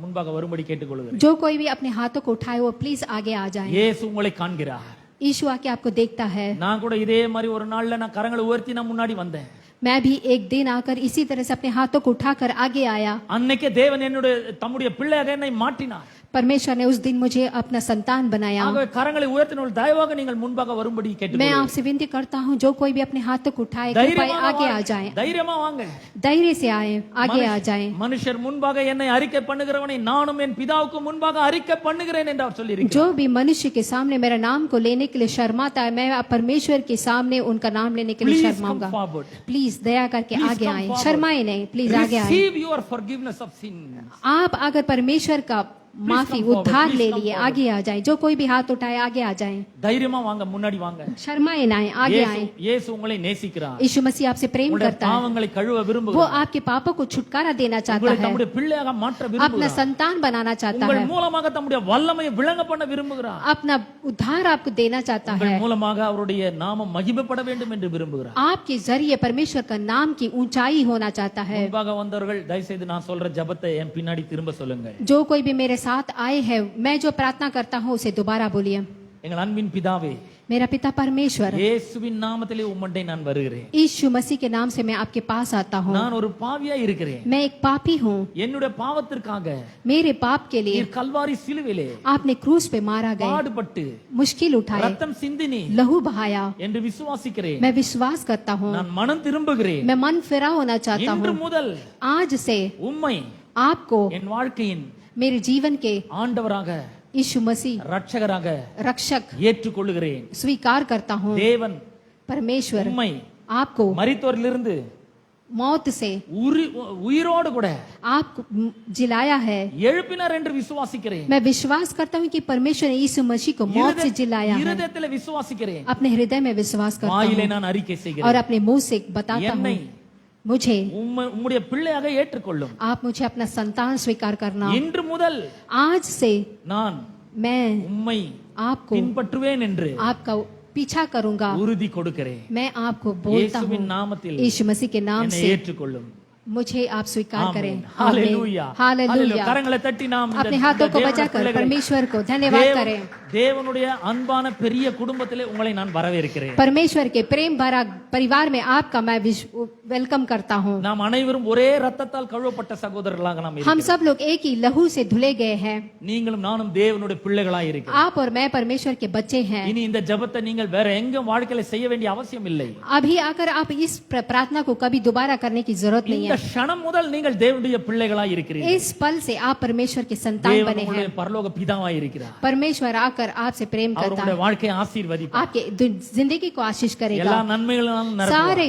முன்பாக வரும்படி கேட்டுக்கொள்கிறேன். जो कोई भी अपने हाथों को उठाए वो प्लीज आगे आ जाए। இயேசு உங்களை காண்கிறார். यीशु आके आपको देखता है। நான் கூட இதே மாதிரி ஒரு நாள்ல நான் கரங்களை உயர்த்தி நான் முன்னாடி வந்தேன். मैं भी एक दिन आकर इसी तरह से अपने हाथों को उठाकर आगे आया। அன்னைக்கே தேவன் என்னுடைய தம்முடைய பிள்ளையாக என்னை மாற்றினார். परमेश्वर ने उस दिन मुझे अपना संतान बनाया। ஆகவே கரங்களை உயர்த்தினவர்கள் தயவாக நீங்கள் முன்பாக வரும்படி मैं கேட்டுக்கொள்கிறேன். आपसे विनती करता हूँ जो कोई भी अपने हाथों को उठाए कृपया आगे आ जाए। தைரியமா வாங்க, धैर्य से आए, आगे आ जाए। மனுஷர் முன்பாக என்னை அறிக்கை பண்ணுகிறவனை நானும் என் பிதாவுக்கு முன்பாக அறிக்கை பண்ணுகிறேன் என்று அவர் சொல்லியிருக்கிறார். जो भी मनुष्य के सामने मेरा नाम को लेने के लिए शर्माता है मैं परमेश्वर के सामने उनका नाम लेने के लिए Please शर्माऊंगा। come forward. प्लीज दया करके Please आगे come आए, forward. शर्माए नहीं, प्लीज आगे आए। Receive your forgiveness of sins. आप अगर परमेश्वर का माफी come forward. उद्धार Please ले come लिए forward. आगे आ जाए। जो कोई भी हाथ उठाए आगे आ जाए। தைரியமா வாங்க, முன்னாடி வாங்க. शर्माए ना आगे आए। இயேசு உங்களை நேசிக்கிறார். यीशु मसीह आपसे प्रेम உங்களுடைய करता है। பாவங்களை கழுவ वो விரும்புகிறார். आपके पापों को छुटकारा देना चाहता உங்களை है। தம்முடைய பிள்ளையாக மாற்ற अपना விரும்புகிறார். संतान बनाना चाहता உங்கள் है। மூலமாக தம்முடைய வல்லமையை விளங்க பண்ண விரும்புகிறார். अपना उद्धार आपको देना चाहता உங்கள் है। மூலமாக அவருடைய நாமம் மகிமைப்பட வேண்டும் என்று விரும்புகிறார். आपके जरिए परमेश्वर का नाम की ऊंचाई होना चाहता है। முன்பாக வந்தவர்கள் தயவுசெய்து நான் சொல்ற ஜெபத்தை என் பின்னாடி திரும்ப சொல்லுங்க. जो कोई भी मेरे साथ आए हैं मैं जो प्रार्थना करता हूँ उसे दोबारा बोलिए। எங்கள் அன்பின் பிதாவே, मेरा पिता परमेश्वर, இயேசுவின் நாமத்திலே உம்மண்டை நான் வருகிறேன். यीशु मसीह के नाम से मैं आपके पास आता हूँ। நான் ஒரு பாவியா இருக்கிறேன். मैं एक पापी हूँ। என்னுடைய பாவத்திற்காக मेरे पाप के लिए நீர் கல்வாரி சிலுவையிலே आपने क्रूस पे मारा गए, பாடுபட்டு मुश्किल उठाए, ரத்தம் சிந்தினி लहू बहाया। என்று விசுவாசிக்கிறேன். मैं विश्वास करता हूँ। நான் மனம் திரும்புகிறேன். मैं मन फिरा होना चाहता இன்று हूँ। முதல் आज से உம்மை आपको என் வாழ்க்கையின் मेरे जीवन के ஆண்டவராக यीशु मसीह ரட்சகராக रक्षक ஏற்றுக்கொள்கிறேன். स्वीकार करता हूँ। தேவன் परमेश्वर உம்மை आपको மரித்தோரிலிருந்து मौत से உயிரோடு கூட आपको जिलाया है। எழுப்பினார் என்று விசுவாசிக்கிறேன். मैं विश्वास करता हूँ कि परमेश्वर ने यीशु मसीह को मौत से जिलाया है। இருதயத்திலே விசுவாசிக்கிறேன். अपने हृदय में विश्वास करता வாயிலே हूँ நான் அறிக்கை और செய்கிறேன். अपने मुंह से बताता हूँ என்னை मुझे உம்முடைய பிள்ளையாக ஏற்றுக்கொள்ளும். आप मुझे अपना संतान स्वीकार करना। இன்று முதல் आज से நான் मैं உம்மை आपको பின்பற்றுவேன் என்று आपका पीछा करूंगा। உறுதி கொடுக்கிறேன். मैं आपको बोलता हूँ இயேசுவின் நாமத்தில் यीशु मसीह के नाम என்னை से ஏற்றுக்கொள்ளும். मुझे आप स्वीकार करें। ஆமென். ஹalleluya. हालेलुया। கரங்களை தட்டி நாம் இந்த अपने हाथों को தேவனுடைய बजाकर பிள்ளைகளை परमेश्वर को धन्यवाद करें। தேவனுடைய அன்பான பெரிய குடும்பத்திலே உங்களை நான் வரவேற்கிறேன். परमेश्वर के प्रेम भरा परिवार में आपका मैं वेलकम करता हूँ। நாம் அனைவரும் ஒரே ரத்தத்தால் கழுவப்பட்ட சகோதரர்களாக நாம் हम இருக்கிறோம். सब लोग एक ही लहू से धुले गए हैं। நீங்களும் நானும் தேவனுடைய பிள்ளைகளாய் இருக்கிறோம். आप और मैं परमेश्वर के बच्चे हैं। இனி இந்த ஜெபத்தை நீங்கள் வேற எங்கும் வாழ்க்கையில செய்ய வேண்டிய அவசியம் இல்லை. अभी आकर आप इस प्रार्थना को कभी दोबारा करने की जरूरत नहीं இந்த है। க்ஷணம் முதல் நீங்கள் தேவனுடைய பிள்ளைகளாய் இருக்கிறீர்கள். इस पल से आप परमेश्वर के संतान தேவன் बने हैं। உங்களுடைய பரலோக பிதாவாய் இருக்கிறார். परमेश्वर आकर आपसे प्रेम அவர் करता உங்களுடைய है, வாழ்க்கையை ஆசீர்வதிப்பார். आपके जिंदगी को आशीष எல்லா करेगा। நன்மைகளும் நிரப்புவார். सारे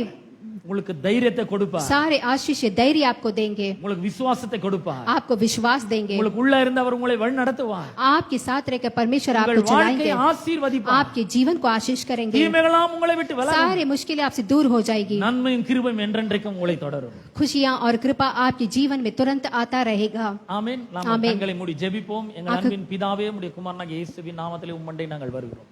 உங்களுக்கு தைரியத்தை கொடுப்பார். सारे आशीष धैर्य आपको देंगे, உங்களுக்கு விசுவாசத்தை கொடுப்பார். आपको विश्वास देंगे। உங்களுக்கு உள்ள இருந்து அவர் உங்களை வழி நடத்துவார். आपके साथ रहकर परमेश्वर आपको உங்கள் வாழ்க்கையை चलाएंगे, ஆசீர்வதிப்பார். आपके जीवन को आशीष करेंगे। தீமைகளெல்லாம் உங்களை விட்டு விலகும். सारे मुश्किलें आपसे दूर हो जाएगी। நன்மையும் கிருபையும் என்றென்றைக்கும் உங்களை தொடரும். खुशियां और कृपा आपके जीवन में तुरंत आता रहेगा। ஆமென். நாம் ஆமென். கண்களை மூடி ஜெபிப்போம். எங்கள் அன்பின் பிதாவே, உம்முடைய குமாரனாகிய இயேசுவின் நாமத்திலே உம்மண்டை நாங்கள் வருகிறோம்.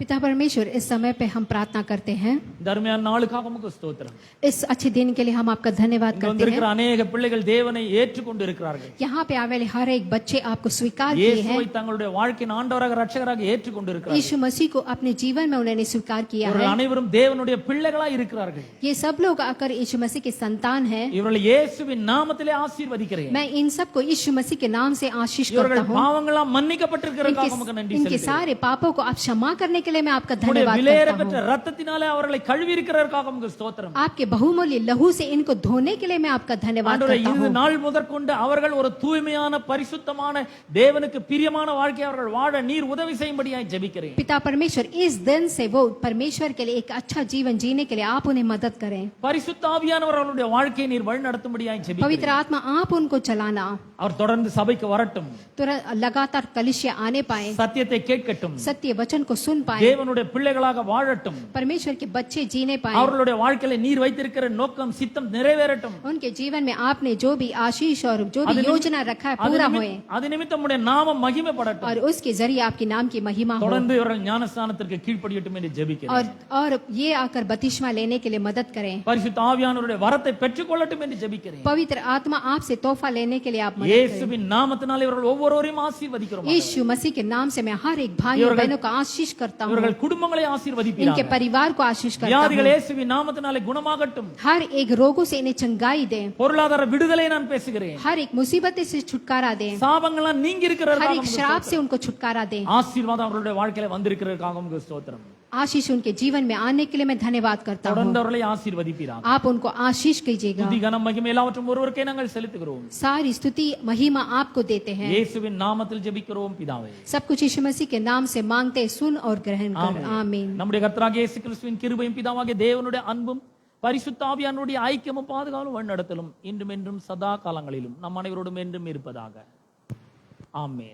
पिता परमेश्वर, इस समय पे हम प्रार्थना करते हैं। தர்மியான நாளுக்காக உமக்கு ஸ்தோத்திரம். इस अच्छे दिन के लिए हम आपका धन्यवाद இங்க करते வந்திருக்கிற हैं। அநேக பிள்ளைகள் தேவனை ஏற்றுக்கொண்டு இருக்கிறார்கள். यहाँ पे आवे वाले हर एक बच्चे आपको स्वीकार किए हैं। இயேசுவை தங்களுடைய வாழ்க்கையின் ஆண்டவராக ரட்சகராக ஏற்றுக்கொண்டு இருக்கிறார்கள். यीशु मसीह को अपने जीवन में उन्होंने स्वीकार किया है। இவர்கள் அனைவரும் தேவனுடைய பிள்ளைகளாய் இருக்கிறார்கள். ये सब लोग आकर यीशु मसीह के संतान हैं। இவர்களை இயேசுவின் நாமத்திலே ஆசீர்வதிக்கிறேன். मैं इन सबको यीशु मसीह के नाम से आशीष करता இவர்கள் हूँ। பாவங்களாம் மன்னிக்கப்பட்டிருக்கிறதுக்காக உமக்கு நன்றி इनके செலுத்துகிறேன். सारे पापों को आप क्षमा करने के लिए मैं आपका உம்முடைய धन्यवाद விலையேற करता हूँ। பெற்ற ரத்தத்தினாலே அவர்களை கழுவி இருக்கிறதற்காக உங்களுக்கு ஸ்தோத்திரம். आपके बहुमूल्य लहू से इनको धोने के लिए मैं आपका धन्यवाद ஆண்டவரே, करता இந்த हूँ। நாள் முதற்கொண்டு அவர்கள் ஒரு தூய்மையான பரிசுத்தமான தேவனுக்கு பிரியமான வாழ்க்கை அவர்கள் வாழ நீர் உதவி செய்யும்படியாய் ஜெபிக்கிறேன். पिता परमेश्वर, इस दिन से वो परमेश्वर के लिए एक अच्छा जीवन जीने के लिए आप उन्हें मदद करें। பரிசுத்த ஆவியானவர் அவர்களுடைய வாழ்க்கையை நீர் வழிநடத்தும்படியாய் पवित्र ஜெபிக்கிறேன். आत्मा आप उनको चलाना, அவர் தொடர்ந்து சபைக்கு வரட்டும், तुरंत लगातार कलिसिया आने पाए, சத்தியத்தை கேட்கட்டும், सत्य वचन को सुन पाए, தேவனுடைய பிள்ளைகளாக வாழட்டும், परमेश्वर के बच्चे जीने पाए, அவர்களுடைய வாழ்க்கையில நீர் வைத்திருக்கிற நோக்கம் சித்தம் நிறைவேறட்டும். उनके जीवन में आपने जो भी आशीष और जो भी அது योजना रखा है அது पूरा நிமித்- होए, அது நிமித்தம் உடைய நாமம் மகிமைப்படட்டும். और उसके जरिए आपके नाम की महिमा हो, தொடர்ந்து இவர்கள் ஞானஸ்நானத்திற்கு கீழ்ப்படியட்டும் என்று ஜெபிக்கிறேன். और ये आकर बपतिस्मा लेने के लिए मदद करें। பரிசுத்த ஆவியானவருடைய வரத்தை பெற்றுக்கொள்ளட்டும் என்று ஜெபிக்கிறேன். पवित्र आत्मा आपसे तोहफा लेने के लिए आप मदद करें। இயேசுவின் நாமத்தினாலே இவர்கள் ஒவ்வொருவரையும் ஆசீர்வதிக்கிறோம். यीशु मसीह के नाम से मैं हर एक भाई और बहनों को आशीष करता हूँ, இவர்கள் குடும்பங்களை इनके ஆசீர்வதிப்பீராக. परिवार को आशीष करता வியாதிகள் हूँ, இயேசுவின் நாமத்தினாலே குணமாகட்டும். हर एक रोगों से इन्हें चंगाई दे, பொருளாதார விடுதலை நான் பேசுகிறேன். हर एक मुसीबत से छुटकारा दे, சாபங்கள்லாம் நீங்கி हर இருக்கிறதற்காக एक श्राप से उनको छुटकारा दे। ஆசீர்வாதம் அவர்களுடைய வாழ்க்கையில வந்திருக்கிறதற்காக உங்களுக்கு ஸ்தோத்திரம். आशीष उनके जीवन में आने के लिए मैं धन्यवाद करता हूँ। தொடர்ந்து அவர்களை ஆசீர்வதிப்பீராக. आप उनको आशीष कीजिएगा। துதி கனம் மகிமை எல்லாவற்றும் ஒருவருக்கே நாங்கள் செலுத்துகிறோம். सारी स्तुति महिमा आपको देते हैं। இயேசுவின் நாமத்தில் ஜெபிக்கிறோம் பிதாவே. सब कुछ यीशु मसीह के नाम से मांगते, सुन और ग्रहण कर। आमीन। நம்முடைய கர்த்தராகிய இயேசு கிறிஸ்துவின் கிருபையும் பிதாவாகிய தேவனுடைய அன்பும் பரிசுத்த ஆவியானவருடைய ஐக்கியமும் பாதுகாவலும் வழிநடத்தலும் இன்றும் என்றும் சதா காலங்களிலும் நம் அனைவரோடும் என்றும் இருப்பதாக. ஆமென்.